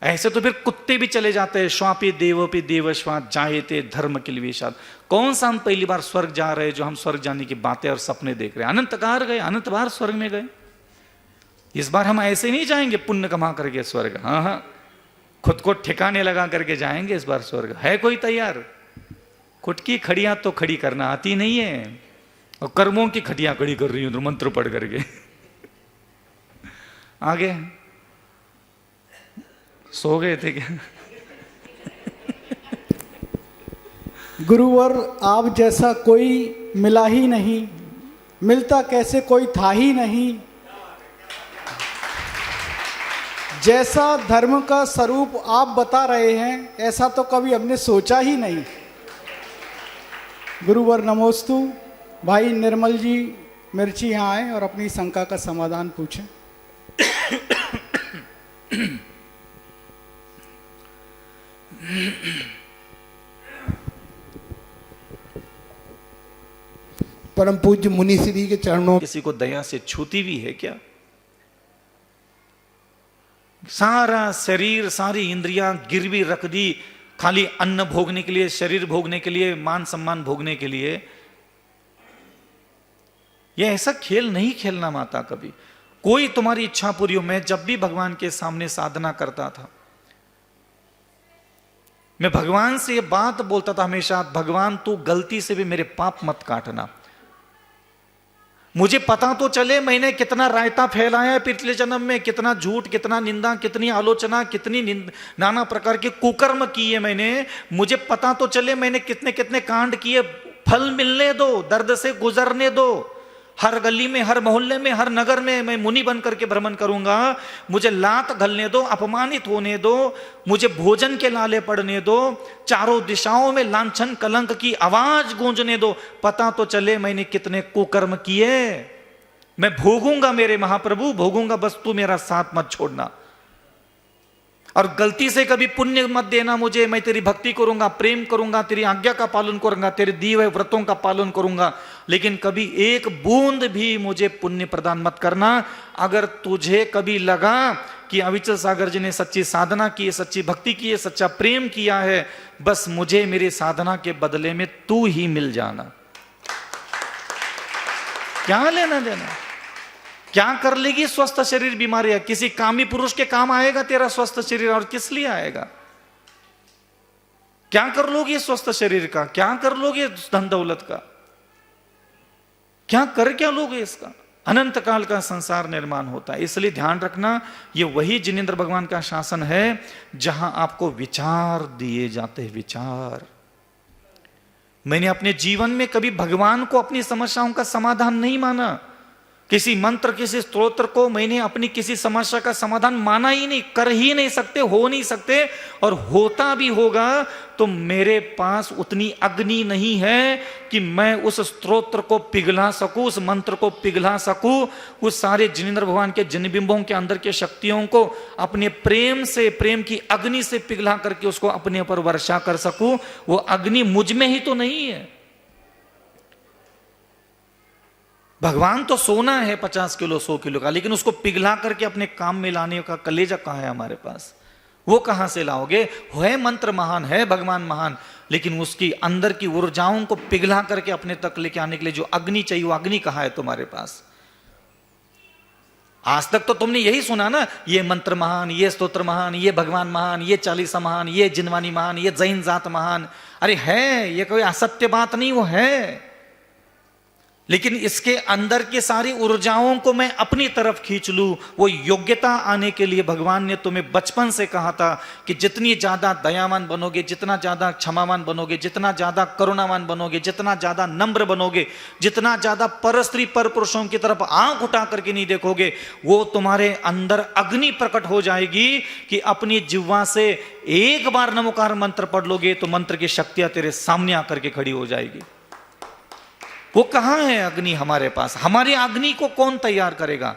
ऐसे तो फिर कुत्ते भी चले जाते हैं। श्वापी देवोपी देवश्वात जायते धर्म के लिए विषाद। कौन सा हम पहली बार स्वर्ग जा रहे हैं जो हम स्वर्ग जाने की बातें और सपने देख रहे हैं? अनंत बार गए, अनंत बार स्वर्ग में गए। इस बार हम ऐसे नहीं जाएंगे पुण्य कमा करके स्वर्ग। हाँ हाँ, खुद को ठिकाने लगा करके जाएंगे इस बार स्वर्ग। है कोई तैयार? खुद की खड़ियां तो खड़ी करना आती नहीं है और कर्मों की खटियां खड़ी कर रही हूं मंत्र पढ़ करके। आगे सो गए थे क्या? गुरुवर, आप जैसा कोई मिला ही नहीं, मिलता कैसे कोई था ही नहीं। जैसा धर्म का स्वरूप आप बता रहे हैं ऐसा तो कभी हमने सोचा ही नहीं। गुरुवर नमोस्तु। भाई निर्मल जी मिर्ची यहाँ आए और अपनी शंका का समाधान पूछें। परम पूज्य मुनि श्री के चरणों किसी को दया से छूती भी है क्या? सारा शरीर, सारी इंद्रियां गिरवी रख दी खाली अन्न भोगने के लिए, शरीर भोगने के लिए, मान सम्मान भोगने के लिए। यह ऐसा खेल नहीं खेलना माता कभी। कोई तुम्हारी इच्छा पूरी हो। मैं जब भी भगवान के सामने साधना करता था, मैं भगवान से ये बात बोलता था हमेशा, भगवान तू गलती से भी मेरे पाप मत काटना। मुझे पता तो चले मैंने कितना रायता फैलाया है पिछले जन्म में, कितना झूठ, कितना निंदा, कितनी आलोचना, कितनी नाना प्रकार के कुकर्म किए मैंने। मुझे पता तो चले मैंने कितने कितने कांड किए। फल मिलने दो, दर्द से गुजरने दो। हर गली में, हर मोहल्ले में, हर नगर में मैं मुनि बन करके भ्रमण करूंगा। मुझे लात घलने दो, अपमानित होने दो, मुझे भोजन के लाले पड़ने दो, चारों दिशाओं में लांछन कलंक की आवाज गूंजने दो। पता तो चले मैंने कितने कुकर्म किए। मैं भोगूंगा मेरे महाप्रभु, भोगूंगा, बस तू मेरा साथ मत छोड़ना। और गलती से कभी पुण्य मत देना मुझे। मैं तेरी भक्ति करूंगा, प्रेम करूंगा, तेरी आज्ञा का पालन करूंगा, तेरे दिए हुए व्रतों का पालन करूंगा, लेकिन कभी एक बूंद भी मुझे पुण्य प्रदान मत करना। अगर तुझे कभी लगा कि अविचल सागर जी ने सच्ची साधना की है, सच्ची भक्ति की है, सच्चा प्रेम किया है, बस मुझे मेरी साधना के बदले में तू ही मिल जाना। क्या लेना देना? क्या कर लेगी स्वस्थ शरीर बीमारियां? किसी कामी पुरुष के काम आएगा तेरा स्वस्थ शरीर? और किस लिए आएगा? क्या कर लोगे स्वस्थ शरीर का? क्या कर लोगे धन दौलत का? क्या लोगे इसका? अनंत काल का संसार निर्माण होता है। इसलिए ध्यान रखना, ये वही जिनेंद्र भगवान का शासन है जहां आपको विचार दिए जाते हैं। विचार। मैंने अपने जीवन में कभी भगवान को अपनी समस्याओं का समाधान नहीं माना। किसी मंत्र, किसी स्तोत्र को मैंने अपनी किसी समस्या का समाधान माना ही नहीं। कर ही नहीं सकते, हो नहीं सकते। और होता भी होगा तो मेरे पास उतनी अग्नि नहीं है कि मैं उस स्तोत्र को पिघला सकूं, उस मंत्र को पिघला सकूं, उस सारे जिनेंद्र भगवान के जनबिंबों के अंदर के शक्तियों को अपने प्रेम से, प्रेम की अग्नि से पिघला करके उसको अपने ऊपर वर्षा कर सकूं। वो अग्नि मुझ में ही तो नहीं है। भगवान तो सोना है 50 किलो 100 किलो का, लेकिन उसको पिघला करके अपने काम में लाने का कलेजा कहां है हमारे पास? वो कहां से लाओगे? है मंत्र महान, है भगवान महान, लेकिन उसकी अंदर की ऊर्जाओं को पिघला करके अपने तक लेके आने के लिए जो अग्नि चाहिए, वो अग्नि कहां है तुम्हारे पास? आज तक तो तुमने यही सुना ना, ये मंत्र महान, ये स्तोत्र महान, ये भगवान महान, ये चालीसा महान, ये जिनवानी महान, ये जैन जात महान। अरे है, ये कोई असत्य बात नहीं, वो है। लेकिन इसके अंदर की सारी ऊर्जाओं को मैं अपनी तरफ खींच लूं, वो योग्यता आने के लिए भगवान ने तुम्हें बचपन से कहा था कि जितनी ज्यादा दयावान बनोगे, जितना ज्यादा क्षमावान बनोगे, जितना ज्यादा करुणावान बनोगे, जितना ज्यादा नम्र बनोगे, जितना ज्यादा पर स्त्री पर पुरुषों की तरफ आंख उठा करके नहीं देखोगे, वो तुम्हारे अंदर अग्नि प्रकट हो जाएगी कि अपनी जिह्वा से एक बार नमोकार मंत्र पढ़ लोगे तो मंत्र की शक्तियां तेरे सामने आकर के खड़ी हो जाएगी। वो कहां है अग्नि हमारे पास? हमारी अग्नि को कौन तैयार करेगा?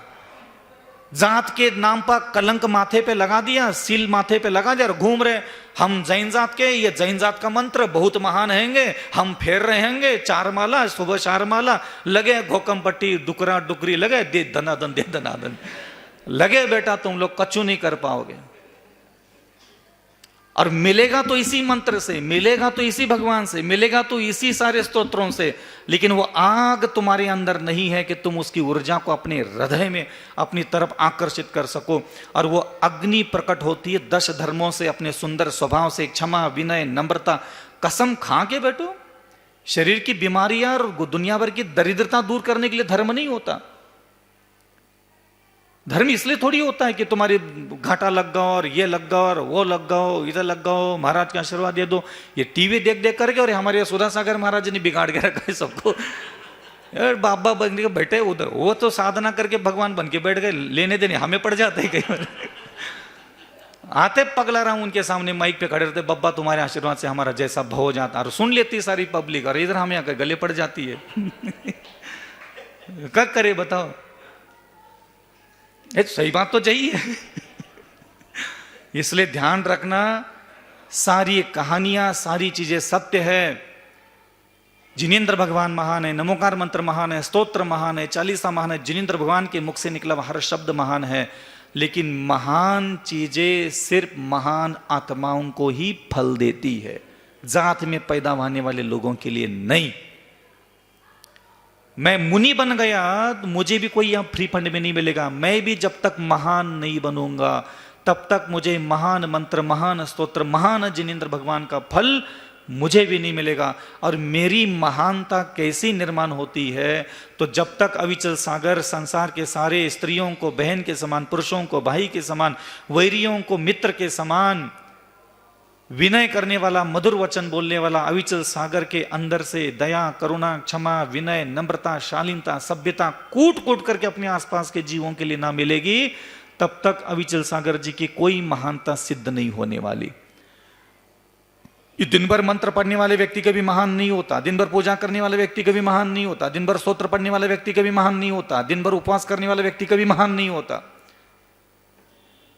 जात के नाम पर कलंक माथे पे लगा दिया, सील माथे पे लगा दिया और घूम रहे हम जैन जात के, ये जैन जात का मंत्र बहुत महान हैंगे, हम फेर रहे हैंगे 4 माला, सुबह 4 माला लगे, घोकम पट्टी डुकरा डुकरी लगे, दे दनादन लगे। बेटा तुम लोग कछु नहीं कर पाओगे। और मिलेगा तो इसी मंत्र से, मिलेगा तो इसी भगवान से, मिलेगा तो इसी सारे स्तोत्रों से, लेकिन वो आग तुम्हारे अंदर नहीं है कि तुम उसकी ऊर्जा को अपने हृदय में अपनी तरफ आकर्षित कर सको। और वो अग्नि प्रकट होती है 10 धर्मों से, अपने सुंदर स्वभाव से, क्षमा, विनय, नम्रता। कसम खा के बैठो, शरीर की बीमारियां और दुनिया भर की दरिद्रता दूर करने के लिए धर्म नहीं होता। धर्म इसलिए थोड़ी होता है कि तुम्हारी घाटा लग गया और ये लग गया और वो लग गया, इधर लग गया, महाराज का आशीर्वाद दे दो। ये टीवी देख देख करके, और हमारे सुधा सागर महाराज ने बिगाड़ के रखा है सबको। यार बाबा बन के बैठे उधर, वो तो साधना करके भगवान बन के बैठ गए, लेने देने हमें पड़ जाते हैं कई बार। आते पगला रहा हूं उनके सामने, माइक पे खड़े रहते, बब्बा तुम्हारे आशीर्वाद से हमारा जैसा भव जाता, और सुन लेती सारी पब्लिक, और इधर हमें आकर गले पड़ जाती है। क्या करे बताओ? सही बात तो यही है। इसलिए ध्यान रखना, सारी कहानियां, सारी चीजें सत्य है। जिनेंद्र भगवान महान है, नमोकार मंत्र महान है, स्तोत्र महान है, चालीसा महान है, जिनेंद्र भगवान के मुख से निकला हर शब्द महान है। लेकिन महान चीजें सिर्फ महान आत्माओं को ही फल देती है, जात में पैदा होने वाले लोगों के लिए नहीं। मैं मुनि बन गया तो मुझे भी कोई यहां फ्री फंड में नहीं मिलेगा। मैं भी जब तक महान नहीं बनूंगा तब तक मुझे महान मंत्र, महान स्तोत्र, महान जिनेंद्र भगवान का फल मुझे भी नहीं मिलेगा। और मेरी महानता कैसी निर्माण होती है? तो जब तक अविचल सागर संसार के सारे स्त्रियों को बहन के समान, पुरुषों को भाई के समान, वैरियों को मित्र के समान विनय करने वाला, मधुर वचन बोलने वाला अविचल सागर के अंदर से दया, करुणा, क्षमा, विनय, नम्रता, शालीनता, सभ्यता कूट कूट करके अपने आसपास के जीवों के लिए ना मिलेगी, तब तक अविचल सागर जी की कोई महानता सिद्ध नहीं होने वाली। ये दिन भर मंत्र पढ़ने वाले व्यक्ति कभी महान नहीं होता, दिन भर पूजा करने वाले व्यक्ति कभी महान नहीं होता, दिन भर स्तोत्र पढ़ने वाले व्यक्ति कभी महान नहीं होता, दिन भर उपवास करने वाले व्यक्ति कभी महान नहीं होता।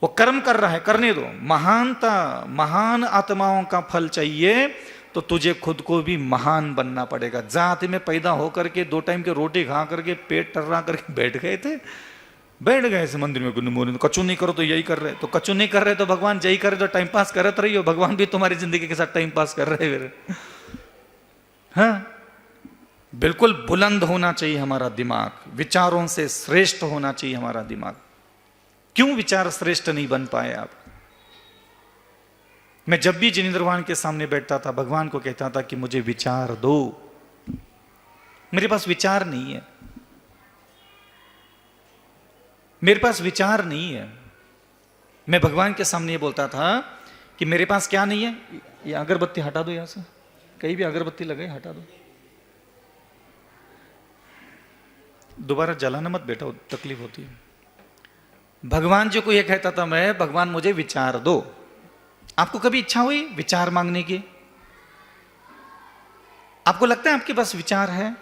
वो कर्म कर रहा है, करने दो। महानता, महान आत्माओं का फल चाहिए तो तुझे खुद को भी महान बनना पड़ेगा। जात में पैदा होकर के 2 टाइम के रोटी खा करके पेट टर्रा करके बैठ गए थे, बैठ गए इस मंदिर में गुन मोन, कचू नहीं करो तो यही कर रहे, तो कचू नहीं कर रहे तो भगवान यही करे तो टाइम पास करते रही हो। भगवान भी तुम्हारी जिंदगी के साथ टाइम पास कर रहे हैं। हाँ, बिल्कुल बुलंद होना चाहिए हमारा दिमाग, विचारों से श्रेष्ठ होना चाहिए हमारा दिमाग। क्यों विचार श्रेष्ठ नहीं बन पाए आप? मैं जब भी जिनेंद्र भगवान के सामने बैठता था, भगवान को कहता था कि मुझे विचार दो। मेरे पास विचार नहीं है, मेरे पास विचार नहीं है। मैं भगवान के सामने ये बोलता था कि मेरे पास क्या नहीं है। ये अगरबत्ती हटा दो, यहां से कहीं भी अगरबत्ती लगे हटा दो, दोबारा जलाना मत बेटा, तकलीफ होती है। भगवान जी को यह कहता था मैं, भगवान मुझे विचार दो। आपको कभी इच्छा हुई विचार मांगने की? आपको लगता है आपके पास विचार है?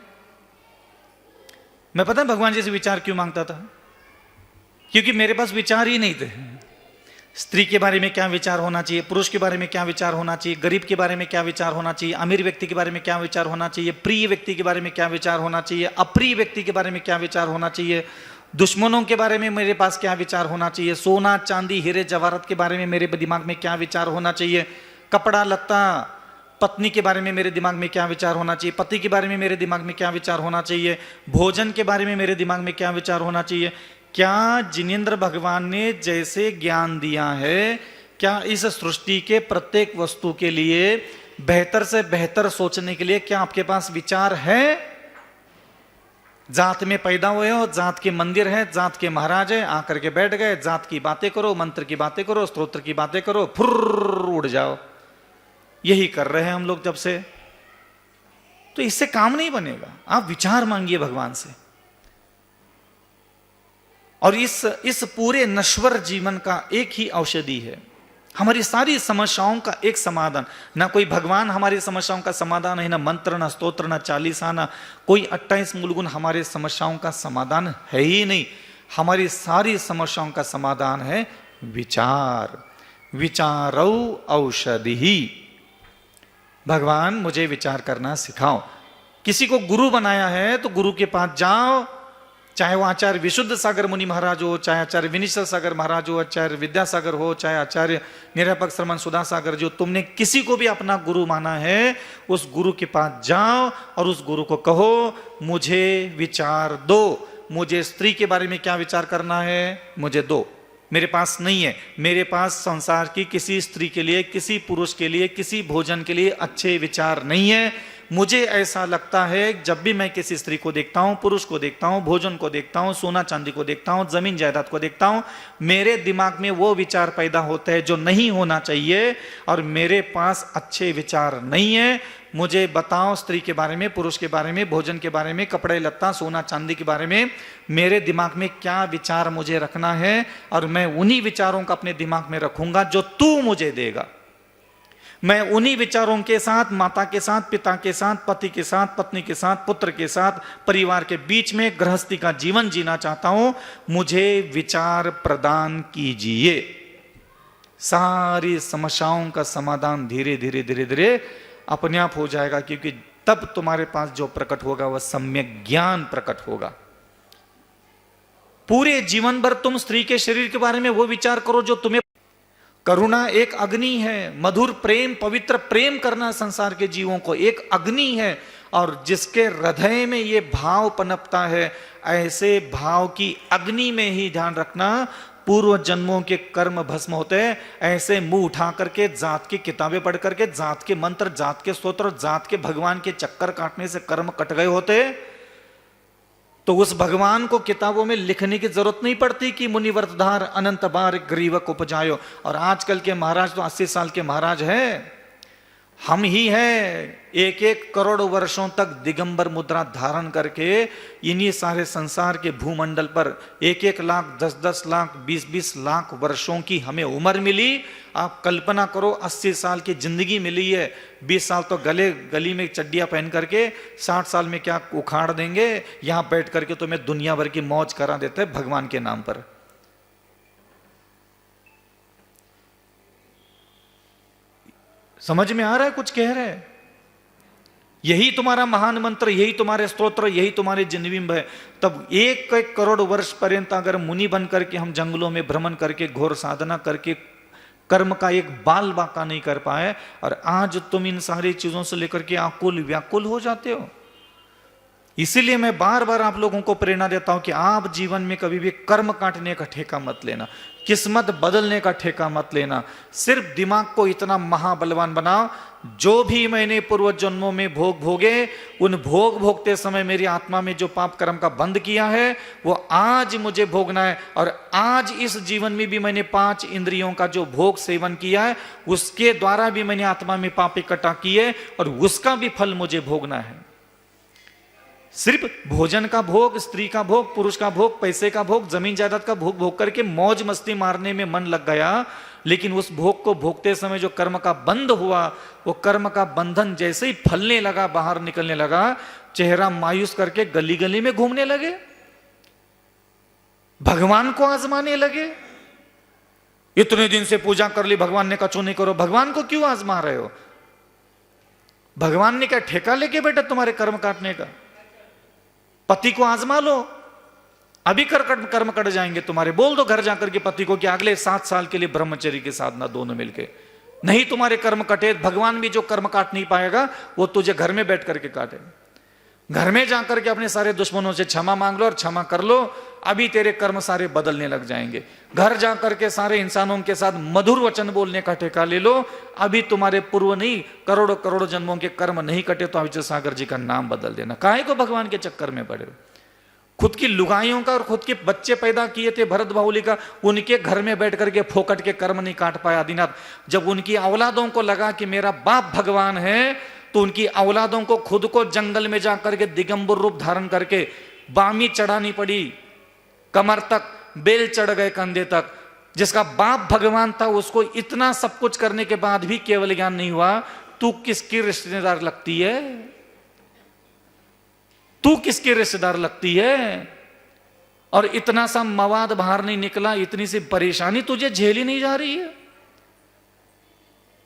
मैं पता है भगवान जी से विचार क्यों मांगता था? क्योंकि मेरे पास विचार ही नहीं थे। स्त्री के बारे में क्या विचार होना चाहिए, पुरुष के बारे में क्या विचार होना चाहिए, गरीब के बारे में क्या विचार होना चाहिए, अमीर व्यक्ति के बारे में क्या विचार होना चाहिए, प्रिय व्यक्ति के बारे में क्या विचार होना चाहिए, अप्रिय व्यक्ति के बारे में क्या विचार होना चाहिए, दुश्मनों के बारे में मेरे पास क्या विचार होना चाहिए, सोना चांदी हीरे जवाहरात के बारे में मेरे दिमाग में क्या विचार होना चाहिए, कपड़ा लत्ता, पत्नी के बारे में मेरे दिमाग में क्या विचार होना चाहिए, पति के बारे में मेरे दिमाग में क्या विचार होना चाहिए, भोजन के बारे में मेरे दिमाग में क्या विचार होना चाहिए। क्या जिनेंद्र भगवान ने जैसे ज्ञान दिया है, क्या इस सृष्टि के प्रत्येक वस्तु के लिए बेहतर से बेहतर सोचने के लिए क्या आपके पास विचार है? जात में पैदा हुए हो, जात के मंदिर है, जात के महाराज है, आकर के बैठ गए, जात की बातें करो, मंत्र की बातें करो, स्तोत्र की बातें करो, फुर्र उड़ जाओ। यही कर रहे हैं हम लोग जब से। तो इससे काम नहीं बनेगा। आप विचार मांगिए भगवान से। और इस पूरे नश्वर जीवन का एक ही औषधि है, हमारी सारी समस्याओं का एक समाधान। ना कोई भगवान हमारी समस्याओं का समाधान है, ना मंत्र, ना स्तोत्र, ना चालीसा, ना कोई 28 मूलगुण हमारे समस्याओं का समाधान है ही नहीं। हमारी सारी समस्याओं का समाधान है विचार। विचारो औषधि। भगवान मुझे विचार करना सिखाओ। किसी को गुरु बनाया है तो गुरु के पास जाओ, चाहे वो आचार्य विशुद्ध सागर मुनि महाराज हो, चाहे आचार्य विनिश्चल सागर महाराज हो, आचार्य विद्यासागर हो, चाहे आचार्य निरपक श्रमण सुधा सागर जो, तुमने किसी को भी अपना गुरु माना है, उस गुरु के पास जाओ और उस गुरु को कहो मुझे विचार दो। मुझे स्त्री के बारे में क्या विचार करना है मुझे दो। मेरे पास नहीं है। मेरे पास संसार की किसी स्त्री के लिए, किसी पुरुष के लिए, किसी भोजन के लिए अच्छे विचार नहीं है। मुझे ऐसा लगता है जब भी मैं किसी स्त्री को देखता हूं, पुरुष को देखता हूं, भोजन को देखता हूं, सोना चांदी को देखता हूं, जमीन जायदाद को देखता हूं, मेरे दिमाग में वो विचार पैदा होते हैं जो नहीं होना चाहिए। और मेरे पास अच्छे विचार नहीं है। मुझे बताओ स्त्री के बारे में, पुरुष के बारे में, भोजन के बारे में, कपड़े लत्ता, सोना चांदी के बारे में मेरे दिमाग में क्या विचार मुझे रखना है, और मैं उन्हीं विचारों को अपने दिमाग में रखूंगा जो तू मुझे देगा। मैं उन्हीं विचारों के साथ, माता के साथ, पिता के साथ, पति के साथ, पत्नी के साथ, पुत्र के साथ, परिवार के बीच में गृहस्थी का जीवन जीना चाहता हूं। मुझे विचार प्रदान कीजिए। सारी समस्याओं का समाधान धीरे धीरे धीरे धीरे अपने आप हो जाएगा, क्योंकि तब तुम्हारे पास जो प्रकट होगा वह सम्यक ज्ञान प्रकट होगा। पूरे जीवन भर तुम स्त्री के शरीर के बारे में वो विचार करो जो तुम्हें, करुणा एक अग्नि है, मधुर प्रेम, पवित्र प्रेम करना संसार के जीवों को एक अग्नि है, और जिसके हृदय में ये भाव पनपता है, ऐसे भाव की अग्नि में ही ध्यान रखना पूर्व जन्मों के कर्म भस्म होते हैं। ऐसे मुंह उठा करके जात की किताबें पढ़ करके, जात के मंत्र, जात के स्तोत्र, जात के भगवान के चक्कर काटने से कर्म कट गए होते, तो उस भगवान को किताबों में लिखने की जरूरत नहीं पड़ती कि मुनिवर्तधार अनंत बार ग्रीवक उपजायो। और आजकल के महाराज तो 80 साल के महाराज हैं, हम ही हैं। 1-1 करोड़ वर्षों तक दिगंबर मुद्रा धारण करके इन्हीं सारे संसार के भूमंडल पर 1-1 लाख, 10-10 लाख, 20-20 लाख वर्षों की हमें उम्र मिली। आप कल्पना करो, 80 साल की जिंदगी मिली है, 20 साल तो गली में चड्डियां पहन करके, 60 साल में क्या उखाड़ देंगे। यहां बैठ करके तो मैं दुनिया भर की मौज करा देते हैं भगवान के नाम पर। समझ में आ रहा है कुछ कह रहे हैं? यही तुम्हारा महान मंत्र, यही तुम्हारे स्तोत्र, यही तुम्हारे जिनबिंब है। तब 1-1 करोड़ वर्ष पर्यंत अगर मुनि बन करके हम जंगलों में भ्रमण करके, घोर साधना करके कर्म का एक बाल बाका नहीं कर पाए, और आज तुम इन सारी चीजों से लेकर के आकुल व्याकुल हो जाते हो। इसीलिए मैं बार बार आप लोगों को प्रेरणा देता हूं कि आप जीवन में कभी भी कर्म काटने का ठेका मत लेना, किस्मत बदलने का ठेका मत लेना। सिर्फ दिमाग को इतना महाबलवान बनाओ, जो भी मैंने पूर्व जन्मों में भोग भोगे, उन भोग भोगते समय मेरी आत्मा में जो पाप कर्म का बंध किया है वो आज मुझे भोगना है। और आज इस जीवन में भी मैंने 5 इंद्रियों का जो भोग सेवन किया है, उसके द्वारा भी मैंने आत्मा में पाप इकट्ठा किए, और उसका भी फल मुझे भोगना है। सिर्फ भोजन का भोग, स्त्री का भोग, पुरुष का भोग, पैसे का भोग, जमीन जायदाद का भोग भोग करके मौज मस्ती मारने में मन लग गया, लेकिन उस भोग को भोगते समय जो कर्म का बंध हुआ, वो कर्म का बंधन जैसे ही फलने लगा, बाहर निकलने लगा, चेहरा मायूस करके गली गली में घूमने लगे, भगवान को आजमाने लगे। इतने दिन से पूजा कर ली, भगवान ने कहा चो नहीं करो। भगवान को क्यों आजमा रहे हो? भगवान ने क्या ठेका लेके बैठा तुम्हारे कर्म काटने का? पति को आजमा लो, अभी कर्म कट जाएंगे तुम्हारे। बोल दो घर जाकर के पति को कि अगले 7 साल के लिए ब्रह्मचर्य की साधना, दोनों मिलके। नहीं तुम्हारे कर्म कटे, भगवान भी जो कर्म काट नहीं पाएगा वो तुझे घर में बैठ करके काटे। घर में जाकर के अपने सारे दुश्मनों से क्षमा मांग लो और क्षमा कर लो, अभी तेरे कर्म सारे बदलने लग जाएंगे। घर जाकर के सारे इंसानों के साथ मधुर वचन बोलने का ठेका ले लो, अभी तुम्हारे पूर्व नहीं करोड़ों करोड़ों जन्मों के कर्म नहीं कटे तो अविचल सागर जी का नाम बदल देना। काहे को भगवान के चक्कर में पड़े? खुद की लुगाइयों का और खुद के बच्चे पैदा किए थे भरत बाहुली का, उनके घर में बैठ करके फोकट के कर्म नहीं काट पाया आदिनाथ। जब उनकी औलादों को लगा कि मेरा बाप भगवान है, तो उनकी औलादों को खुद को जंगल में जाकर के दिगंबर रूप धारण करके बामी चढ़ानी पड़ी, कमर तक बेल चढ़ गए, कंधे तक। जिसका बाप भगवान था उसको इतना सब कुछ करने के बाद भी केवल ज्ञान नहीं हुआ। तू किसकी रिश्तेदार लगती है? तू किसके रिश्तेदार लगती है? और इतना सा मवाद बाहर नहीं निकला, इतनी सी परेशानी तुझे झेली नहीं जा रही है,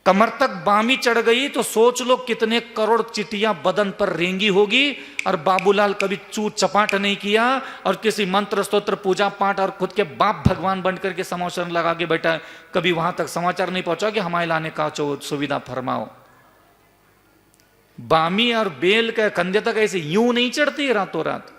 कमर तक बामी चढ़ गई, तो सोच लो कितने करोड़ चिटियां बदन पर रेंगी होगी। और बाबूलाल कभी चूत चपाट नहीं किया, और किसी मंत्र स्तोत्र पूजा पाठ और खुद के बाप भगवान बनकर के समाचार लगा के बैठा है, कभी वहां तक समाचार नहीं पहुंचा कि हमारे लाने का सुविधा फरमाओ। बामी और बेल के कंधे तक ऐसे यूं नहीं चढ़ती रातों रात।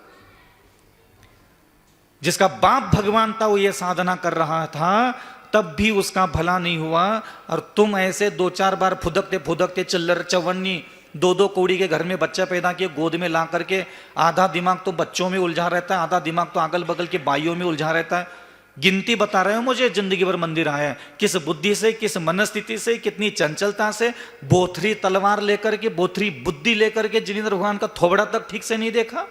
जिसका बाप भगवान था वो ये साधना कर रहा था, तब भी उसका भला नहीं हुआ। और तुम ऐसे 2-4 बार फुदकते फुदकते चिल्लर चवन्नी 2-2 कौड़ी के घर में बच्चा पैदा किए, गोद में ला करके आधा दिमाग तो बच्चों में उलझा रहता है, आधा दिमाग तो अगल बगल के बाइयों में उलझा रहता है। गिनती बता रहे हो मुझे, जिंदगी भर मंदिर आया है, किस बुद्धि से, किस मनस्थिति से, कितनी चंचलता से, बोथरी तलवार लेकर के, बोथरी बुद्धि लेकर के जिनेंद्र भगवान का थोबड़ा तक ठीक से नहीं देखा।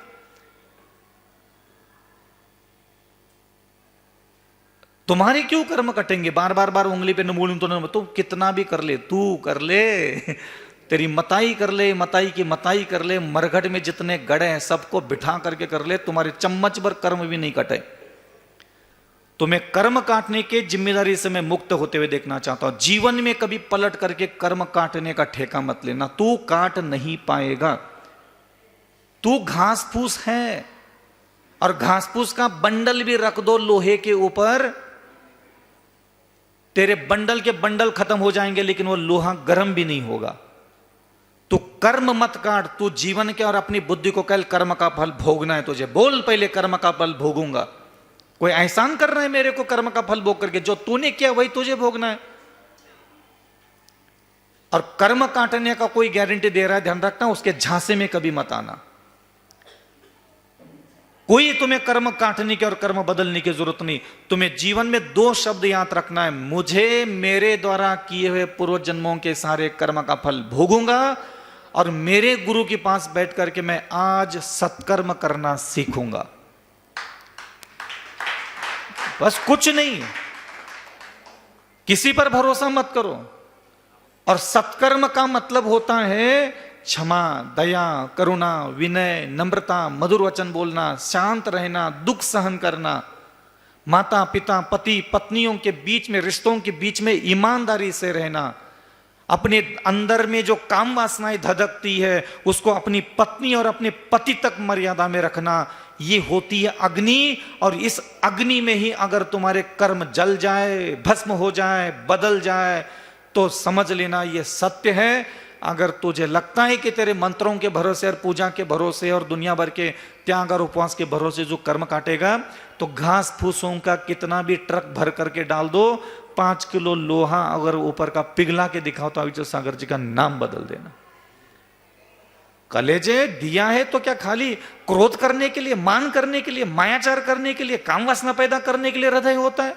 तुम्हारे क्यों कर्म कटेंगे? बार बार बार उंगली पे नमूल तो कितना भी कर ले, तू कर ले, तेरी मताई कर ले, मताई की मताई कर ले, मरघट में जितने गड़े हैं सबको बिठा करके कर ले, तुम्हारे चम्मच भर कर्म भी नहीं कटे। तुम्हें कर्म काटने के जिम्मेदारी से मैं मुक्त होते हुए देखना चाहता हूं। जीवन में कभी पलट करके कर्म काटने का ठेका मत लेना, तू काट नहीं पाएगा। तू घास फूस है, और घास फूस का बंडल भी रख दो लोहे के ऊपर, तेरे बंडल के बंडल खत्म हो जाएंगे, लेकिन वो लोहा गर्म भी नहीं होगा। तू कर्म मत काट, तू जीवन के और अपनी बुद्धि को कल कर्म का फल भोगना है तुझे। बोल पहले कर्म का फल भोगूंगा। कोई एहसान कर रहा है मेरे को कर्म का फल भोग करके? जो तूने किया वही तुझे भोगना है। और कर्म काटने का कोई गारंटी दे रहा है, ध्यान रखना, उसके झांसे में कभी मत आना। कोई तुम्हें कर्म काटने की और कर्म बदलने की जरूरत नहीं। तुम्हें जीवन में 2 शब्द याद रखना है, मुझे मेरे द्वारा किए हुए पूर्व जन्मों के सारे कर्म का फल भोगूंगा, और मेरे गुरु के पास बैठ करके मैं आज सत्कर्म करना सीखूंगा। बस कुछ नहीं, किसी पर भरोसा मत करो। और सत्कर्म का मतलब होता है क्षमा, दया, करुणा, विनय, नम्रता, मधुर वचन बोलना, शांत रहना, दुख सहन करना, माता पिता, पति पत्नियों के बीच में, रिश्तों के बीच में ईमानदारी से रहना, अपने अंदर में जो काम वासनाएं धधकती है उसको अपनी पत्नी और अपने पति तक मर्यादा में रखना। ये होती है अग्नि, और इस अग्नि में ही अगर तुम्हारे कर्म जल जाए, भस्म हो जाए, बदल जाए, तो समझ लेना ये सत्य है। अगर तुझे लगता है कि तेरे मंत्रों के भरोसे और पूजा के भरोसे और दुनिया भर के त्याग और उपवास के भरोसे जो कर्म काटेगा, तो घास फूसों का कितना भी ट्रक भर करके डाल दो, 5 किलो लोहा अगर ऊपर का पिघला के दिखाओ तो अविचल सागर जी का नाम बदल देना। कलेजे दिया है तो क्या खाली क्रोध करने के लिए, मान करने के लिए, मायाचार करने के लिए, काम वासना पैदा करने के लिए हृदय होता है?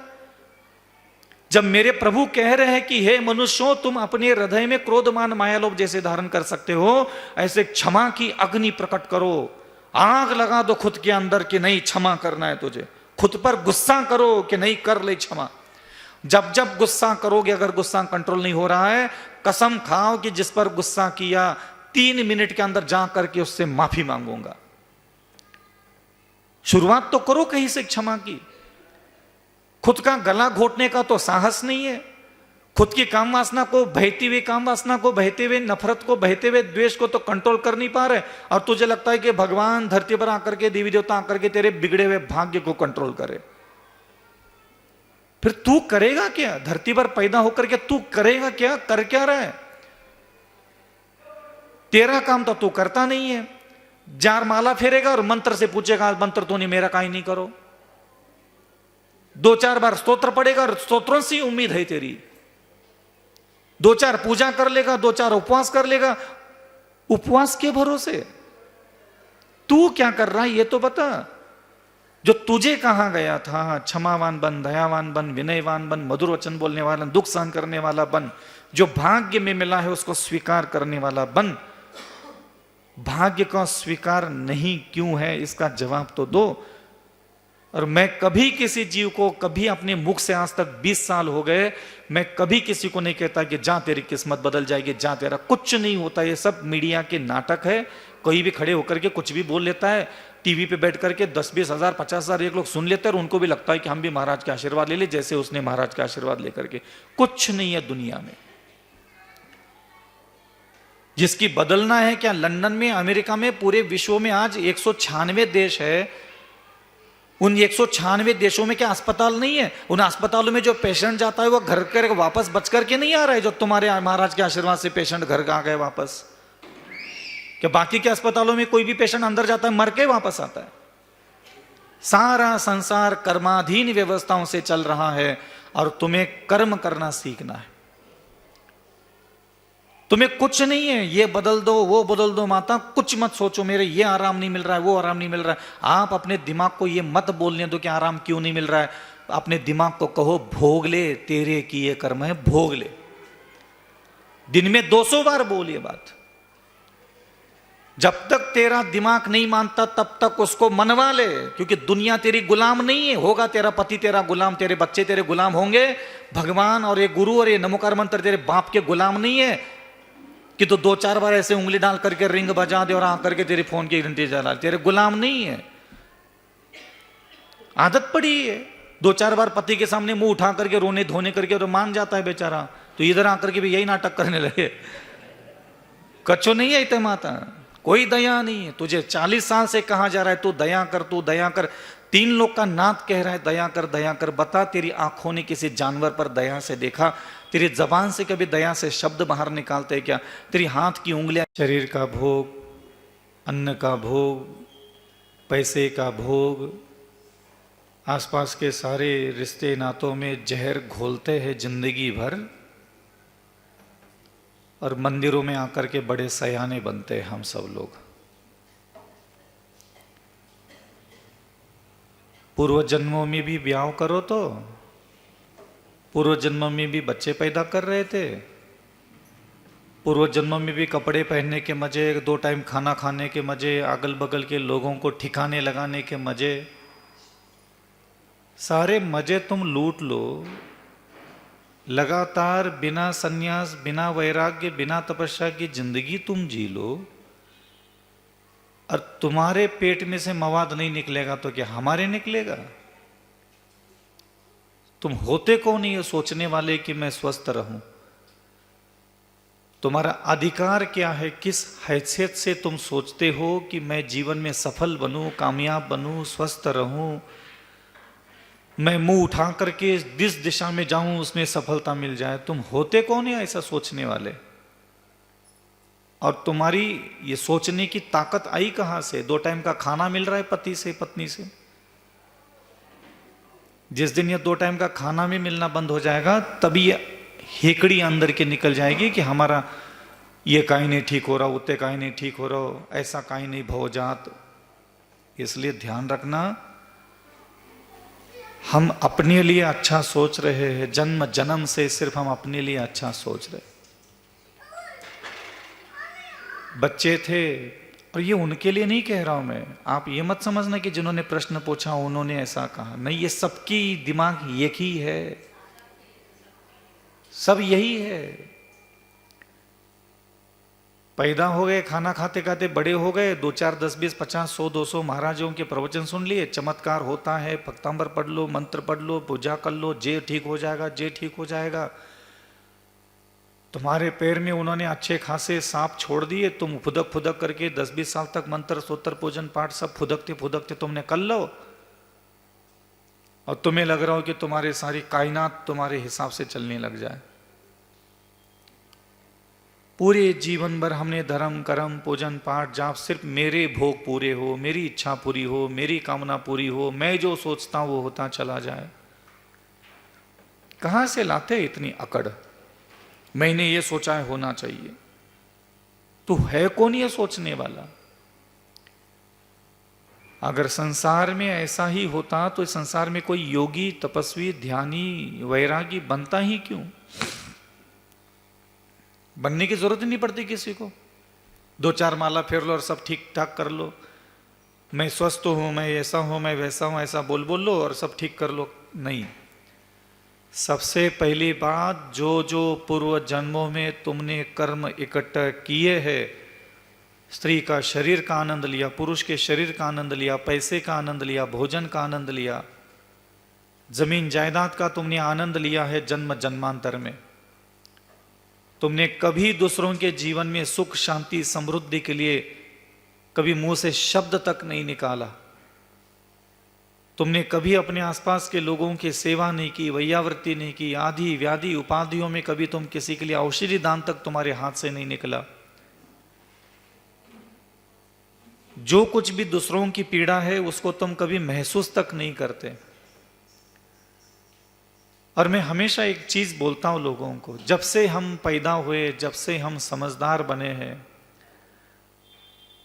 जब मेरे प्रभु कह रहे हैं कि हे मनुष्यों, तुम अपने हृदय में क्रोध मान माया लोभ जैसे धारण कर सकते हो, ऐसे क्षमा की अग्नि प्रकट करो। आग लगा दो खुद के अंदर कि नहीं क्षमा करना है तुझे। खुद पर गुस्सा करो कि नहीं कर ले क्षमा। जब जब गुस्सा करोगे, अगर गुस्सा कंट्रोल नहीं हो रहा है, कसम खाओ कि जिस पर गुस्सा किया 3 मिनट के अंदर जा करके उससे माफी मांगूंगा। शुरुआत तो करो कहीं से क्षमा की। खुद का गला घोटने का तो साहस नहीं है। खुद की काम वासना को, बहती हुई काम वासना को, बहते हुए नफरत को, बहते हुए द्वेष को तो कंट्रोल कर नहीं पा रहे, और तुझे लगता है कि भगवान धरती पर आकर के, देवी देवता आकर के तेरे बिगड़े हुए भाग्य को कंट्रोल करे। फिर तू करेगा क्या? धरती पर पैदा होकर के तू करेगा क्या? कर क्या रहा है? तेरा काम तो तू करता नहीं है। 4 माला फेरेगा और मंत्र से पूछेगा, मंत्र तो नहीं मेरा, काहे नहीं करो। 2-4 बार स्तोत्र पढ़ेगा और स्तोत्रों से उम्मीद है तेरी। 2-4 पूजा कर लेगा, 2-4 उपवास कर लेगा। उपवास के भरोसे तू क्या कर रहा है ये तो बता। जो तुझे कहा गया था, क्षमावान बन, दयावान बन, विनयवान बन, मधुर वचन बोलने वाला, दुख सहन करने वाला बन, जो भाग्य में मिला है उसको स्वीकार करने वाला बन। भाग्य का स्वीकार नहीं क्यों है, इसका जवाब तो दो। और मैं कभी किसी जीव को, कभी अपने मुख से, आज तक 20 साल हो गए, मैं कभी किसी को नहीं कहता कि जा तेरी किस्मत बदल जाएगी, जा तेरा कुछ नहीं होता। ये सब मीडिया के नाटक है। कोई भी खड़े होकर के कुछ भी बोल लेता है। टीवी पे बैठ करके 10-20 हज़ार, 50 हज़ार एक लोग सुन लेते हैं और उनको भी लगता है कि हम भी महाराज के आशीर्वाद ले ले, जैसे उसने महाराज का आशीर्वाद लेकर के। कुछ नहीं है दुनिया में जिसकी बदलना है क्या। लंदन में, अमेरिका में, पूरे विश्व में आज 196 देश है। उन 196 देशों में क्या अस्पताल नहीं है? उन अस्पतालों में जो पेशेंट जाता है वो घर कर वापस बच करके नहीं आ रहा है। जो तुम्हारे महाराज के आशीर्वाद से पेशेंट घर आ गए वापस। क्या बाकी के अस्पतालों में कोई भी पेशेंट अंदर जाता है मर के वापस आता है? सारा संसार कर्माधीन व्यवस्थाओं से चल रहा है, और तुम्हें कर्म करना सीखना है। तुम्हें कुछ नहीं है, ये बदल दो, वो बदल दो, माता कुछ मत सोचो, मेरे ये आराम नहीं मिल रहा है, वो आराम नहीं मिल रहा है। आप अपने दिमाग को ये मत बोलने दो कि आराम क्यों नहीं मिल रहा है। अपने दिमाग को कहो भोग ले, तेरे किए कर्म है, भोग ले। दिन में 200 बार बोलिए बात। जब तक तेरा दिमाग नहीं मानता तब तक उसको मनवा ले, क्योंकि दुनिया तेरी गुलाम नहीं है। होगा तेरा पति तेरा गुलाम, तेरे बच्चे तेरे गुलाम होंगे, भगवान और ये गुरु और ये नमोकार मंत्र तेरे बाप के गुलाम नहीं है कि तो 2-4 बार ऐसे उंगली डाल करके रिंग बजा दे और आकर के तेरे फोन की घंटी जला, तेरे गुलाम नहीं है। आदत पड़ी है, 2-4 बार पति के सामने मुंह उठा करके रोने धोने करके तो मान जाता है बेचारा, तो इधर आकर के भी यही नाटक करने लगे। कच्चो नहीं है इतने माता, कोई दया नहीं है। तुझे 40 साल से कहा जा रहा है तू दया कर, तू दया कर। 3 लोग का नाथ कह रहा है दया कर दया कर। बता तेरी आंखों ने किसी जानवर पर दया से देखा? तेरी जबान से कभी दया से शब्द बाहर निकालते क्या? तेरी हाथ की उंगलियां, शरीर का भोग, अन्न का भोग, पैसे का भोग, आसपास के सारे रिश्ते नातों में जहर घोलते हैं जिंदगी भर, और मंदिरों में आकर के बड़े सयाने बनते हैं हम सब लोग। पूर्व जन्मों में भी ब्याह करो तो पूर्व जन्मों में भी बच्चे पैदा कर रहे थे, पूर्व जन्मों में भी कपड़े पहनने के मजे, 2 टाइम खाना खाने के मजे, अगल बगल के लोगों को ठिकाने लगाने के मजे, सारे मजे तुम लूट लो। लगातार बिना संन्यास, बिना वैराग्य, बिना तपस्या की जिंदगी तुम जी लो, और तुम्हारे पेट में से मवाद नहीं निकलेगा तो क्या हमारे निकलेगा? तुम होते कौन ये सोचने वाले कि मैं स्वस्थ रहूं? तुम्हारा अधिकार क्या है? किस हैसियत से तुम सोचते हो कि मैं जीवन में सफल बनूं, कामयाब बनूं, स्वस्थ रहूं, मैं मुंह उठा करके जिस दिशा में जाऊं उसमें सफलता मिल जाए? तुम होते कौन है ऐसा सोचने वाले? और तुम्हारी ये सोचने की ताकत आई कहां से? 2 टाइम का खाना मिल रहा है पति से, पत्नी से। जिस दिन ये 2 टाइम का खाना भी मिलना बंद हो जाएगा तभी ये हेकड़ी अंदर के निकल जाएगी कि हमारा ये काई नहीं ठीक हो रहा, उतने काई नहीं ठीक हो रहा, ऐसा काई नहीं भवजात। इसलिए ध्यान रखना, हम अपने लिए अच्छा सोच रहे हैं, जन्म जन्म से सिर्फ हम अपने लिए अच्छा सोच रहे। बच्चे थे, और ये उनके लिए नहीं कह रहा हूं मैं, आप ये मत समझना कि जिन्होंने प्रश्न पूछा उन्होंने ऐसा कहा, नहीं, ये सबकी दिमाग एक ही है, सब यही है। पैदा हो गए, खाना खाते खाते बड़े हो गए, 2-4 10 20 50 100 200 महाराजों के प्रवचन सुन लिए, चमत्कार होता है, पक्तांबर पढ़ लो, मंत्र पढ़ लो, पूजा कर लो, जे ठीक हो जाएगा, जे ठीक हो जाएगा। तुम्हारे पैर में उन्होंने अच्छे खासे सांप छोड़ दिए, तुम फुदक फुदक करके 10-20 साल तक मंत्र स्तोत्र पूजन पाठ सब फुदकते फुदकते तुमने कर लो, और तुम्हें लग रहा हो कि तुम्हारे सारी कायनात तुम्हारे हिसाब से चलने लग जाए। पूरे जीवन भर हमने धर्म कर्म पूजन पाठ जाप, सिर्फ मेरे भोग पूरे हो, मेरी इच्छा पूरी हो, मेरी कामना पूरी हो, मैं जो सोचता हूं वो होता चला जाए। कहां से लाते इतनी अकड़? मैंने ये सोचा है होना चाहिए। तू है कौन ये सोचने वाला? अगर संसार में ऐसा ही होता तो इस संसार में कोई योगी तपस्वी ध्यानी वैरागी बनता ही क्यों? बनने की जरूरत ही नहीं पड़ती किसी को। 2-4 माला फेर लो और सब ठीक ठाक कर लो, मैं स्वस्थ हूं, मैं ऐसा हूं, मैं वैसा हूं, ऐसा बोल लो और सब ठीक कर लो। नहीं, सबसे पहली बात, जो जो पूर्व जन्मों में तुमने कर्म इकट्ठा किए हैं, स्त्री का शरीर का आनंद लिया, पुरुष के शरीर का आनंद लिया, पैसे का आनंद लिया, भोजन का आनंद लिया, जमीन जायदाद का तुमने आनंद लिया है जन्म जन्मांतर में। तुमने कभी दूसरों के जीवन में सुख शांति समृद्धि के लिए कभी मुंह से शब्द तक नहीं निकाला। तुमने कभी अपने आसपास के लोगों की सेवा नहीं की, वैयावृत्ति नहीं की, आदि व्याधि उपाधियों में कभी तुम किसी के लिए औषधि दान तक तुम्हारे हाथ से नहीं निकला। जो कुछ भी दूसरों की पीड़ा है उसको तुम कभी महसूस तक नहीं करते। और मैं हमेशा एक चीज बोलता हूं लोगों को, जब से हम पैदा हुए, जब से हम समझदार बने हैं,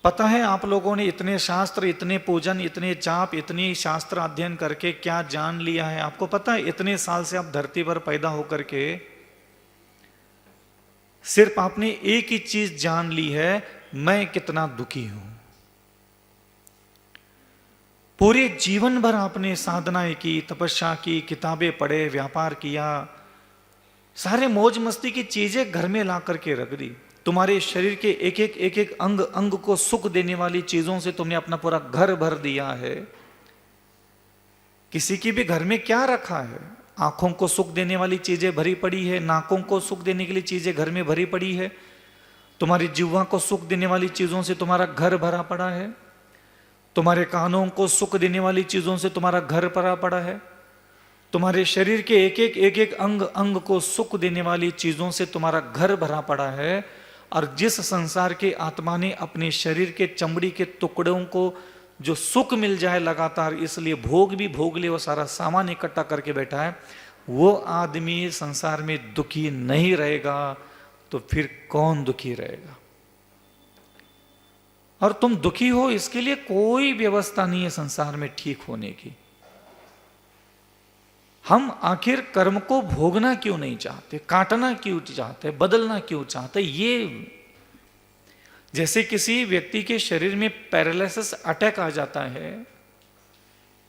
पता है आप लोगों ने इतने शास्त्र, इतने पूजन, इतने जाप, इतनी शास्त्र अध्ययन करके क्या जान लिया है? आपको पता है इतने साल से आप धरती पर पैदा होकर के सिर्फ आपने एक ही चीज जान ली है, मैं कितना दुखी हूं। पूरे जीवन भर आपने साधनाएं की, तपस्या की, किताबें पढ़े, व्यापार किया, सारे मौज मस्ती की चीजें घर में ला करके रख दी। तुम्हारे शरीर के एक एक अंग अंग को सुख देने वाली चीजों से तुमने अपना पूरा घर भर दिया है। किसी की भी घर में क्या रखा है? आंखों को सुख देने वाली चीजें भरी पड़ी है, नाकों को सुख देने के लिए चीजें घर में भरी पड़ी है, तुम्हारी जिह्वा को सुख देने वाली चीजों से तुम्हारा घर भरा पड़ा है, तुम्हारे कानों को सुख देने वाली चीजों से तुम्हारा घर भरा पड़ा है, तुम्हारे शरीर के एक एक अंग अंग को सुख देने वाली चीजों से तुम्हारा घर भरा पड़ा है। और जिस संसार के आत्मा ने अपने शरीर के चमड़ी के टुकड़ों को जो सुख मिल जाए लगातार, इसलिए भोग भी भोग ले, वो सारा सामान इकट्ठा करके बैठा है, वो आदमी संसार में दुखी नहीं रहेगा तो फिर कौन दुखी रहेगा? और तुम दुखी हो इसके लिए कोई व्यवस्था नहीं है संसार में ठीक होने की। हम आखिर कर्म को भोगना क्यों नहीं चाहते, काटना क्यों चाहते, बदलना क्यों चाहते? ये जैसे किसी व्यक्ति के शरीर में पैरालिसिस अटैक आ जाता है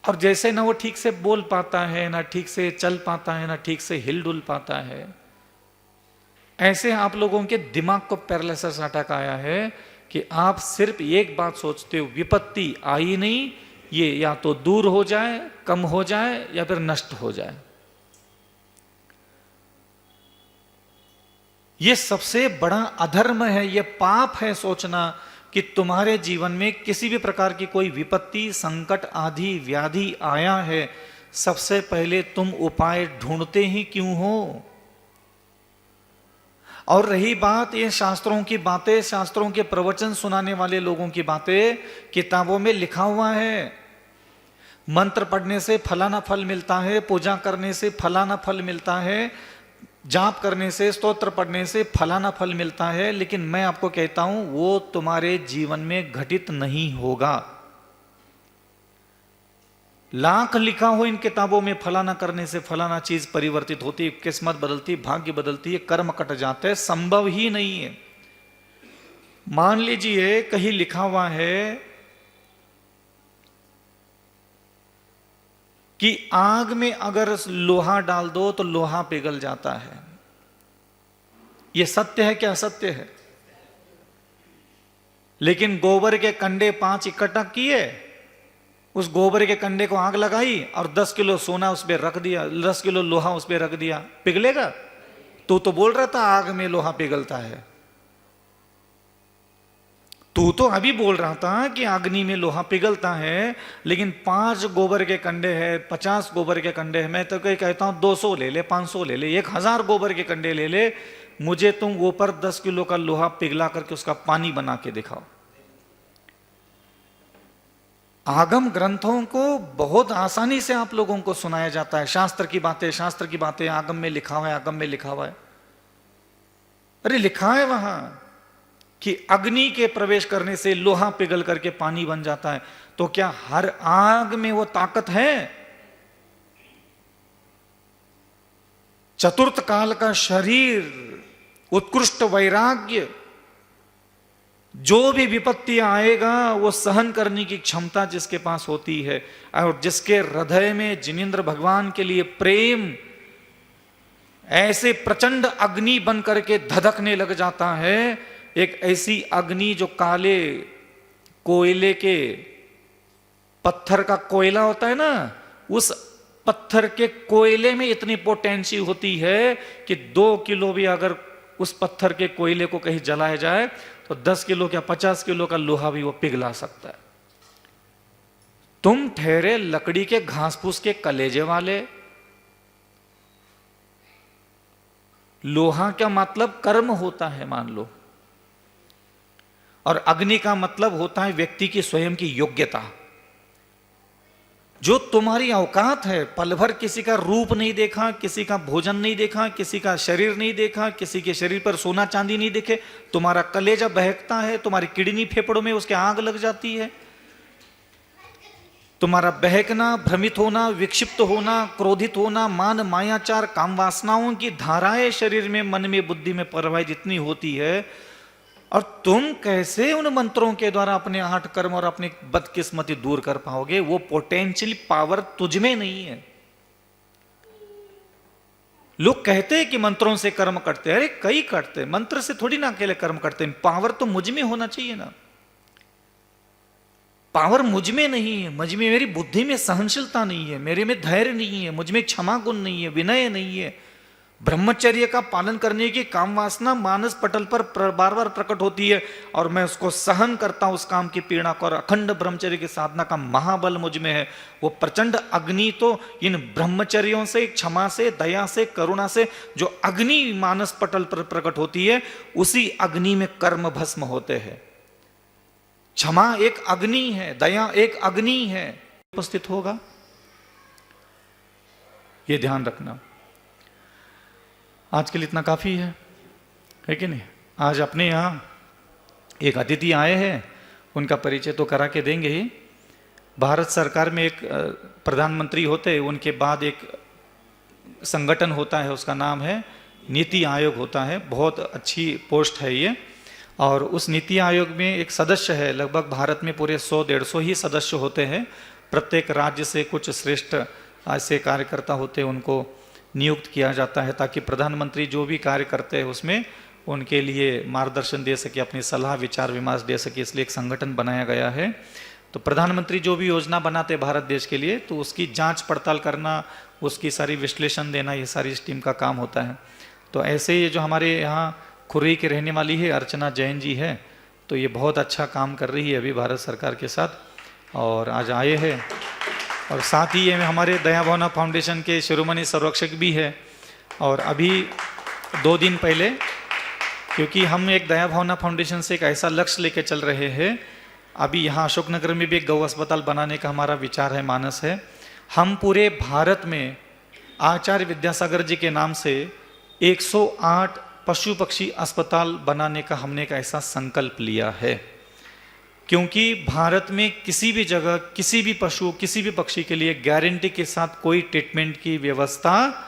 और जैसे ना वो ठीक से बोल पाता है, ना ठीक से चल पाता है, ना ठीक से हिल डुल पाता है, ऐसे आप लोगों के दिमाग को पैरालिसिस अटैक आया है कि आप सिर्फ एक बात सोचते हो, विपत्ति आई नहीं, ये या तो दूर हो जाए, कम हो जाए या फिर नष्ट हो जाए। ये सबसे बड़ा अधर्म है, ये पाप है सोचना कि तुम्हारे जीवन में किसी भी प्रकार की कोई विपत्ति, संकट, आदि व्याधि आया है, सबसे पहले तुम उपाय ढूंढते ही क्यों हो? और रही बात ये शास्त्रों की बातें, शास्त्रों के प्रवचन सुनाने वाले लोगों की बातें, किताबों में लिखा हुआ है, मंत्र पढ़ने से फलाना फल मिलता है, पूजा करने से फलाना फल मिलता है, जाप करने से, स्तोत्र पढ़ने से फलाना फल मिलता है, लेकिन मैं आपको कहता हूं वो तुम्हारे जीवन में घटित नहीं होगा। लाख लिखा हो इन किताबों में, फलाना करने से फलाना चीज परिवर्तित होती है, किस्मत बदलती, भाग्य बदलती है, कर्म कट जाते हैं, संभव ही नहीं है। मान लीजिए कहीं लिखा हुआ है कि आग में अगर लोहा डाल दो तो लोहा पिघल जाता है। यह सत्य है क्या? सत्य है। लेकिन गोबर के कंडे 5 इकट्ठा किए, उस गोबर के कंडे को आग लगाई और 10 किलो सोना उस पर रख दिया, 10 किलो लोहा उस पर रख दिया, पिघलेगा? तो बोल रहा था आग में लोहा पिघलता है, तू तो अभी बोल रहा था कि अग्नि में लोहा पिघलता है, लेकिन 5 गोबर के कंडे हैं, 50 गोबर के कंडे हैं, मैं तो कहीं कहता हूं 200 ले ले, 500 ले ले, 1000 गोबर के कंडे ले ले, मुझे तुम ऊपर 10 किलो का लोहा पिघला करके उसका पानी बना के दिखाओ। आगम ग्रंथों को बहुत आसानी से आप लोगों को सुनाया जाता है, शास्त्र की बातें आगम में लिखा हुआ है, आगम में लिखा हुआ है। अरे लिखा है वहां कि अग्नि के प्रवेश करने से लोहा पिघल करके पानी बन जाता है, तो क्या हर आग में वो ताकत है? चतुर्थ काल का शरीर, उत्कृष्ट वैराग्य, जो भी विपत्ति आएगा वो सहन करने की क्षमता जिसके पास होती है, और जिसके हृदय में जिनेंद्र भगवान के लिए प्रेम ऐसे प्रचंड अग्नि बन करके धधकने लग जाता है, एक ऐसी अग्नि जो काले कोयले के, पत्थर का कोयला होता है ना, उस पत्थर के कोयले में इतनी पोटेंसी होती है कि 2 किलो भी अगर उस पत्थर के कोयले को कहीं जलाया जाए तो 10 किलो या 50 किलो का लोहा भी वो पिघला सकता है। तुम ठहरे लकड़ी के घास फूस के कलेजे वाले। लोहा का मतलब कर्म होता है मान लो, और अग्नि का मतलब होता है व्यक्ति की स्वयं की योग्यता। जो तुम्हारी औकात है, पल भर किसी का रूप नहीं देखा, किसी का भोजन नहीं देखा, किसी का शरीर नहीं देखा, किसी के शरीर पर सोना चांदी नहीं दिखे, तुम्हारा कलेजा बहकता है, तुम्हारी किडनी फेफड़ों में उसके आग लग जाती है, तुम्हारा बहकना, भ्रमित होना, विक्षिप्त होना, क्रोधित होना, मान मायाचार, काम वासनाओं की धाराएं शरीर में, मन में, बुद्धि में प्रवाहित जितनी होती है, और तुम कैसे उन मंत्रों के द्वारा अपने 8 कर्म और अपनी बदकिस्मती दूर कर पाओगे? वो पोटेंशियल पावर तुझ में नहीं है। लोग कहते हैं कि मंत्रों से कर्म करते हैं, अरे कई करते हैं, मंत्र से थोड़ी ना अकेले कर्म करते हैं। पावर तो मुझ में होना चाहिए ना। पावर मुझ में नहीं है, मुझ में, मेरी बुद्धि में सहनशीलता नहीं है, मेरे में धैर्य नहीं है, मुझ में क्षमा गुण नहीं है, विनय नहीं है, ब्रह्मचर्य का पालन करने की काम वासना मानस पटल पर बार बार प्रकट होती है और मैं उसको सहन करता हूं, उस काम की पीड़ा को, और अखंड ब्रह्मचर्य की साधना का महाबल मुझ में है। वो प्रचंड अग्नि तो इन ब्रह्मचर्यों से, क्षमा से, दया से, करुणा से जो अग्नि मानस पटल पर प्रकट होती है, उसी अग्नि में कर्म भस्म होते हैं। क्षमा एक अग्नि है, दया एक अग्नि है, उपस्थित होगा, ये ध्यान रखना। आज के लिए इतना काफी है कि नहीं? आज अपने यहाँ एक अतिथि आए हैं, उनका परिचय तो करा के देंगे ही। भारत सरकार में एक प्रधानमंत्री होते हैं, उनके बाद एक संगठन होता है, उसका नाम है नीति आयोग होता है। बहुत अच्छी पोस्ट है ये। और उस नीति आयोग में एक सदस्य है, लगभग भारत में पूरे 100-150 ही सदस्य होते हैं। प्रत्येक राज्य से कुछ श्रेष्ठ ऐसे कार्यकर्ता होते हैं, उनको नियुक्त किया जाता है ताकि प्रधानमंत्री जो भी कार्य करते हैं उसमें उनके लिए मार्गदर्शन दे सके, अपनी सलाह विचार विमर्श दे सके, इसलिए एक संगठन बनाया गया है। तो प्रधानमंत्री जो भी योजना बनाते हैं भारत देश के लिए, तो उसकी जांच पड़ताल करना, उसकी सारी विश्लेषण देना, ये सारी इस टीम का काम होता है। तो ऐसे ये जो हमारे यहाँ खुर्री की रहने वाली है अर्चना जैन जी है, तो ये बहुत अच्छा काम कर रही है अभी भारत सरकार के साथ, और आज आए हैं। और साथ ही ये हमारे दया भावना फाउंडेशन के शिरोमणि संरक्षक भी है। और अभी 2 दिन पहले, क्योंकि हम एक दया भावना फाउंडेशन से एक ऐसा लक्ष्य लेके चल रहे हैं, अभी यहाँ अशोकनगर में भी एक गौ अस्पताल बनाने का हमारा विचार है, मानस है। हम पूरे भारत में आचार्य विद्यासागर जी के नाम से 108 पशु पक्षी अस्पताल बनाने का हमने एक ऐसा संकल्प लिया है, क्योंकि भारत में किसी भी जगह किसी भी पशु, किसी भी पक्षी के लिए गारंटी के साथ कोई ट्रीटमेंट की व्यवस्था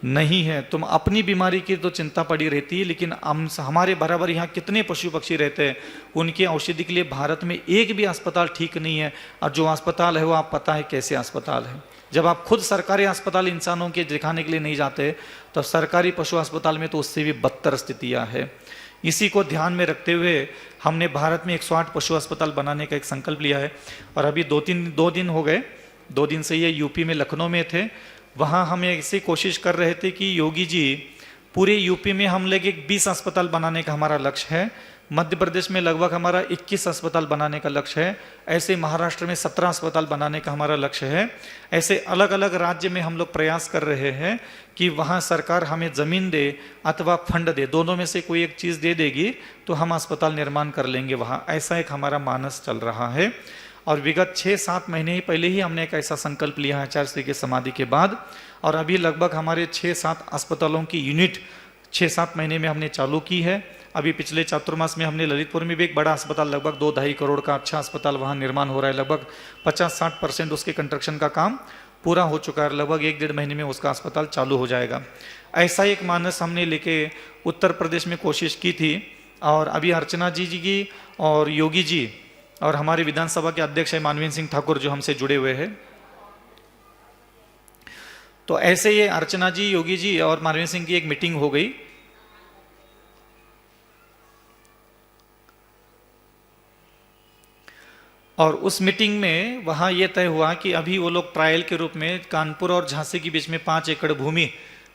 नहीं है। तुम अपनी बीमारी की तो चिंता पड़ी रहती है, लेकिन हमारे बराबर यहाँ कितने पशु पक्षी रहते हैं, उनकी औषधि के लिए भारत में एक भी अस्पताल ठीक नहीं है। और जो अस्पताल है वो आप पता है कैसे अस्पताल है। जब आप खुद सरकारी अस्पताल इंसानों के दिखाने के लिए नहीं जाते, तो सरकारी पशु अस्पताल में तो उससे भी बदतर स्थितियाँ है। इसी को ध्यान में रखते हुए हमने भारत में 108 पशु अस्पताल बनाने का एक संकल्प लिया है। और अभी 2 दिन हो गए, 2 दिन से ये यूपी में लखनऊ में थे। वहाँ हम ऐसी कोशिश कर रहे थे कि योगी जी, पूरे यूपी में हम लोग 20 अस्पताल बनाने का हमारा लक्ष्य है। मध्य प्रदेश में लगभग हमारा 21 अस्पताल बनाने का लक्ष्य है। ऐसे महाराष्ट्र में 17 अस्पताल बनाने का हमारा लक्ष्य है। ऐसे अलग अलग राज्य में हम लोग प्रयास कर रहे हैं कि वहाँ सरकार हमें ज़मीन दे अथवा फंड दे, दोनों में से कोई एक चीज़ दे देगी तो हम अस्पताल निर्माण कर लेंगे वहाँ। ऐसा एक हमारा मानस चल रहा है। और विगत 6-7 महीने ही पहले ही हमने एक ऐसा संकल्प लिया है आचार्य श्री की समाधि के बाद। और अभी लगभग हमारे 6-7 अस्पतालों की यूनिट 6-7 महीने में हमने चालू की है। अभी पिछले चातुर्मास में हमने ललितपुर में भी एक बड़ा अस्पताल, लगभग 2-2.5 करोड़ का अच्छा अस्पताल वहाँ निर्माण हो रहा है। लगभग 50-60% उसके कंस्ट्रक्शन का काम पूरा हो चुका है। लगभग 1-1.5 महीने में उसका अस्पताल चालू हो जाएगा। ऐसा एक मानस हमने लेके उत्तर प्रदेश में कोशिश की थी। और अभी अर्चना जी की और योगी जी और हमारे विधानसभा के अध्यक्ष है मानवीन सिंह ठाकुर, जो हमसे जुड़े हुए हैं। तो ऐसे ये अर्चना जी, योगी जी और मानवीन सिंह की एक मीटिंग हो गई। और उस मीटिंग में वहाँ ये तय हुआ कि अभी वो लोग ट्रायल के रूप में कानपुर और झांसी के बीच में 5 एकड़ भूमि,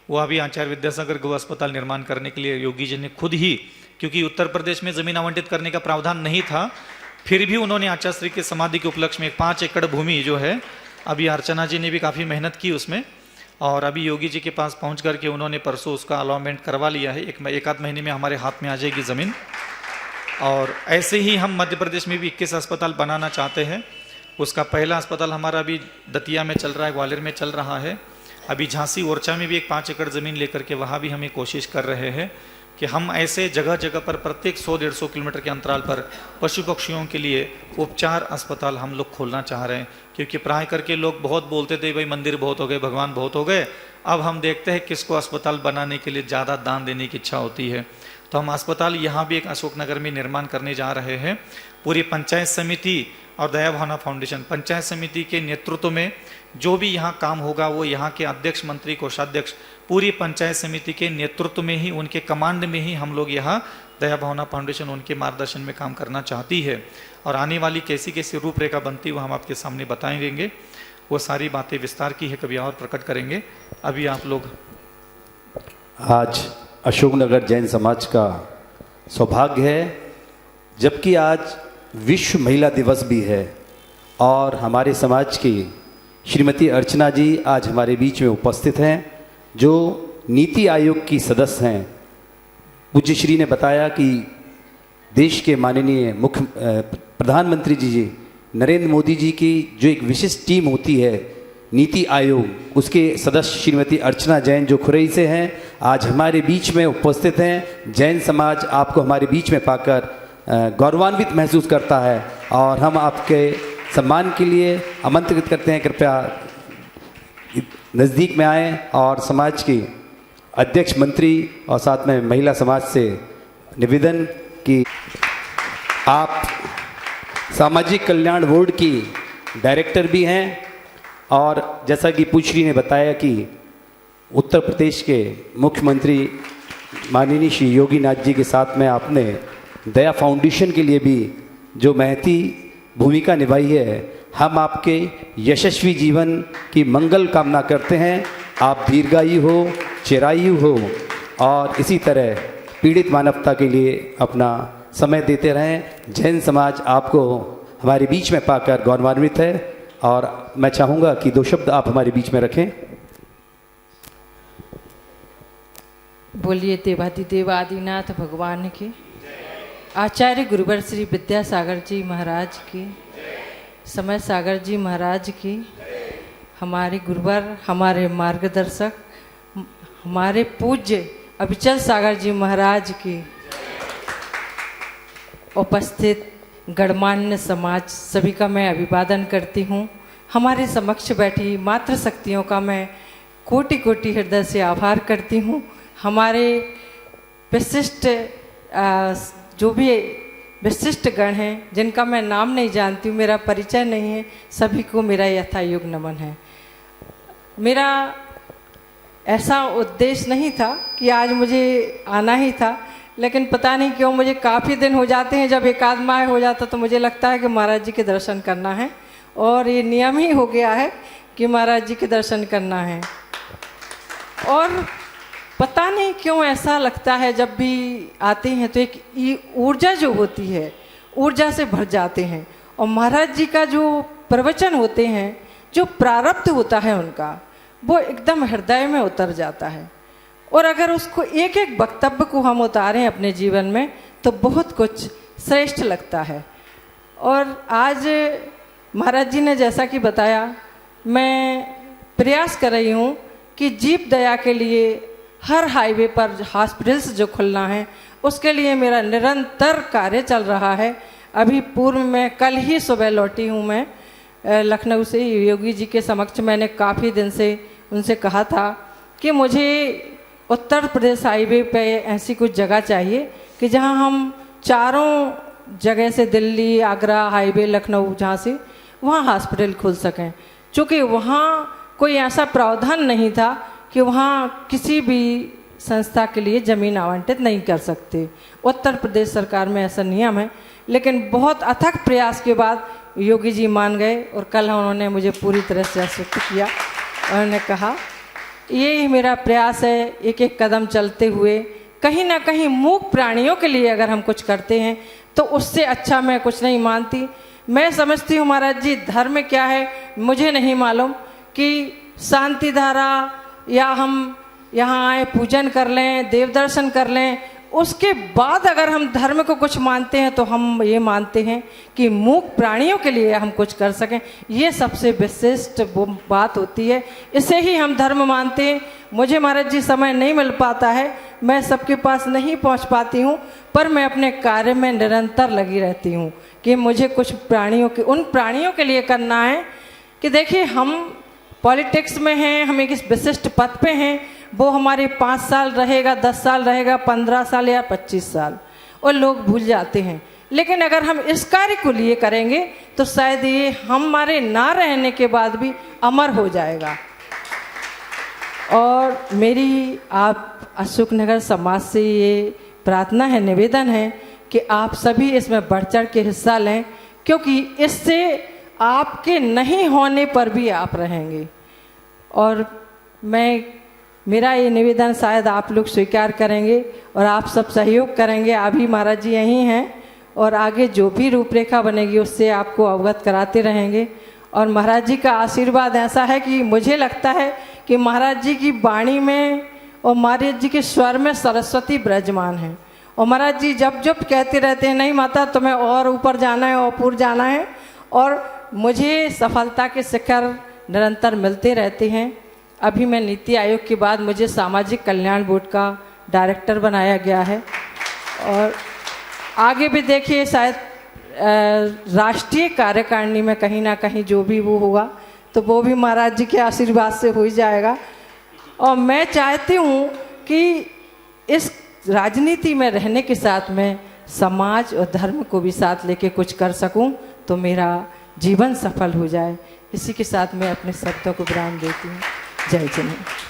वो अभी आचार्य विद्यासागर गौ अस्पताल निर्माण करने के लिए योगी जी ने खुद ही, क्योंकि उत्तर प्रदेश में जमीन आवंटित करने का प्रावधान नहीं था, फिर भी उन्होंने आचार्य श्री की समाधि के उपलक्ष्य में 5 एकड़ भूमि जो है, अभी अर्चना जी ने भी काफ़ी मेहनत की उसमें, और अभी योगी जी के पास पहुँच करके उन्होंने परसों उसका अलॉटमेंट करवा लिया है। 1-आध महीने में हमारे हाथ में आ जाएगी ज़मीन। और ऐसे ही हम मध्य प्रदेश में भी 21 अस्पताल बनाना चाहते हैं। उसका पहला अस्पताल हमारा अभी दतिया में चल रहा है, ग्वालियर में चल रहा है। अभी झांसी ओरछा में भी एक 5 एकड़ ज़मीन लेकर के वहाँ भी हमें कोशिश कर रहे हैं कि हम ऐसे जगह जगह पर प्रत्येक 100-150 किलोमीटर के अंतराल पर पशु पक्षियों के लिए उपचार अस्पताल हम लोग खोलना चाह रहे हैं। क्योंकि प्राय करके लोग बहुत बोलते थे भाई मंदिर बहुत हो गए, भगवान बहुत हो गए। अब हम देखते हैं किसको अस्पताल बनाने के लिए ज़्यादा दान देने की इच्छा होती है। तो हम अस्पताल यहाँ भी एक अशोकनगर में निर्माण करने जा रहे हैं। पूरी पंचायत समिति और दया भावना फाउंडेशन पंचायत समिति के नेतृत्व में जो भी यहाँ काम होगा वो यहाँ के अध्यक्ष, मंत्री, कोषाध्यक्ष, पूरी पंचायत समिति के नेतृत्व में ही, उनके कमांड में ही हम लोग यहाँ दया भावना फाउंडेशन उनके मार्गदर्शन में काम करना चाहती है। और आने वाली कैसी कैसी रूपरेखा बनती वो हम आपके सामने बताएंगे। वो सारी बातें विस्तार की है, कभी और प्रकट करेंगे। अभी आप लोग आज अशोकनगर जैन समाज का सौभाग्य है, जबकि आज विश्व महिला दिवस भी है और हमारे समाज की श्रीमती अर्चना जी आज हमारे बीच में उपस्थित हैं, जो नीति आयोग की सदस्य हैं। पूज्य श्री ने बताया कि देश के माननीय मुख्य प्रधानमंत्री जी नरेंद्र मोदी जी की जो एक विशिष्ट टीम होती है नीति आयोग, उसके सदस्य श्रीमती अर्चना जैन जो खुरई से हैं, आज हमारे बीच में उपस्थित हैं। जैन समाज आपको हमारे बीच में पाकर गौरवान्वित महसूस करता है और हम आपके सम्मान के लिए आमंत्रित करते हैं, कृपया नज़दीक में आएँ और समाज की अध्यक्ष, मंत्री और साथ में महिला समाज से निवेदन कि आप सामाजिक कल्याण बोर्ड की डायरेक्टर भी हैं और जैसा कि पूछरी ने बताया कि उत्तर प्रदेश के मुख्यमंत्री माननीय श्री योगी नाथ जी के साथ में आपने दया फाउंडेशन के लिए भी जो महती भूमिका निभाई है। हम आपके यशस्वी जीवन की मंगल कामना करते हैं। आप दीर्घायु हो, चिरायु हो और इसी तरह पीड़ित मानवता के लिए अपना समय देते रहें। जैन समाज आपको हमारे बीच में पाकर गौरवान्वित है और मैं चाहूँगा कि 2 शब्द आप हमारे बीच में रखें। बोलिए देवादिदेव आदिनाथ भगवान की, आचार्य गुरुवर श्री विद्यासागर जी महाराज की, समय सागर जी महाराज की, हमारे गुरुवर, हमारे मार्गदर्शक, हमारे पूज्य अभिचल सागर जी महाराज की, उपस्थित गणमान्य समाज सभी का मैं अभिवादन करती हूँ। हमारे समक्ष बैठी मातृ शक्तियों का मैं कोटि कोटि हृदय से आभार करती हूँ। हमारे विशिष्ट जो भी विशिष्ट गण हैं जिनका मैं नाम नहीं जानती हूँ, मेरा परिचय नहीं है, सभी को मेरा यथायोग नमन है। मेरा ऐसा उद्देश्य नहीं था कि आज मुझे आना ही था, लेकिन पता नहीं क्यों मुझे काफ़ी दिन हो जाते हैं, जब एक आध माह हो जाता तो मुझे लगता है कि महाराज जी के दर्शन करना है और ये नियम ही हो गया है कि महाराज जी के दर्शन करना है। और पता नहीं क्यों ऐसा लगता है जब भी आते हैं तो एक ऊर्जा जो होती है, ऊर्जा से भर जाते हैं और महाराज जी का जो प्रवचन होते हैं, जो प्रारब्ध होता है उनका, वो एकदम हृदय में उतर जाता है। और अगर उसको एक एक वक्तव्य को हम उतारें अपने जीवन में तो बहुत कुछ श्रेष्ठ लगता है। और आज महाराज जी ने जैसा कि बताया, मैं प्रयास कर रही हूँ कि जीव दया के लिए हर हाईवे पर हॉस्पिटल्स जो खुलना है उसके लिए मेरा निरंतर कार्य चल रहा है। अभी पूर्व में कल ही सुबह लौटी हूँ मैं लखनऊ से। योगी जी के समक्ष मैंने काफ़ी दिन से उनसे कहा था कि मुझे उत्तर प्रदेश हाईवे पे ऐसी कुछ जगह चाहिए कि जहाँ हम चारों जगह से, दिल्ली, आगरा हाईवे, लखनऊ, जहाँ से वहाँ हॉस्पिटल खुल सकें। चूँकि वहाँ कोई ऐसा प्रावधान नहीं था कि वहाँ किसी भी संस्था के लिए ज़मीन आवंटित नहीं कर सकते। उत्तर प्रदेश सरकार में ऐसा नियम है, लेकिन बहुत अथक प्रयास के बाद योगी जी मान गए और कल उन्होंने मुझे पूरी तरह से आश्वस्त किया। उन्होंने कहा ये मेरा प्रयास है, एक एक कदम चलते हुए कहीं ना कहीं मूक प्राणियों के लिए अगर हम कुछ करते हैं तो उससे अच्छा मैं कुछ नहीं मानती। मैं समझती हूँ महाराज जी धर्म क्या है मुझे नहीं मालूम, कि शांति धारा या हम यहाँ आए पूजन कर लें, देव दर्शन कर लें, उसके बाद अगर हम धर्म को कुछ मानते हैं तो हम ये मानते हैं कि मूक प्राणियों के लिए हम कुछ कर सकें। ये सबसे विशिष्ट वो बात होती है, इसे ही हम धर्म मानते हैं। मुझे महाराज जी समय नहीं मिल पाता है, मैं सबके पास नहीं पहुंच पाती हूं, पर मैं अपने कार्य में निरंतर लगी रहती हूं कि मुझे कुछ प्राणियों के, उन प्राणियों के लिए करना है कि देखिए हम पॉलिटिक्स में हैं, हम एक इस विशिष्ट पद पे हैं, वो हमारे 5 साल रहेगा, 10 साल रहेगा, 15 साल या 25 साल, और लोग भूल जाते हैं। लेकिन अगर हम इस कार्य को लिए करेंगे तो शायद ये हमारे ना रहने के बाद भी अमर हो जाएगा। और मेरी आप अशोकनगर समाज से ये प्रार्थना है, निवेदन है कि आप सभी इसमें बढ़ चढ़ के हिस्सा लें, क्योंकि इससे आपके नहीं होने पर भी आप रहेंगे। और मेरा ये निवेदन शायद आप लोग स्वीकार करेंगे और आप सब सहयोग करेंगे। अभी महाराज जी यहीं हैं और आगे जो भी रूपरेखा बनेगी उससे आपको अवगत कराते रहेंगे। और महाराज जी का आशीर्वाद ऐसा है कि मुझे लगता है कि महाराज जी की वाणी में और महाराज जी के स्वर में सरस्वती विराजमान है। और महाराज जी जब जब कहते रहते हैं, नहीं माता तुम्हें और ऊपर जाना है, और ऊपर जाना है, और मुझे सफलता के शिखर निरंतर मिलते रहते हैं। अभी मैं नीति आयोग के बाद मुझे सामाजिक कल्याण बोर्ड का डायरेक्टर बनाया गया है, और आगे भी देखिए शायद राष्ट्रीय कार्यकारिणी में कहीं ना कहीं जो भी वो होगा तो वो भी महाराज जी के आशीर्वाद से हो ही जाएगा। और मैं चाहती हूँ कि इस राजनीति में रहने के साथ में समाज और धर्म को भी साथ लेके कुछ कर सकूं तो मेरा जीवन सफल हो जाए। इसी के साथ मैं अपने शब्दों को विराम देती हूँ। जय जय।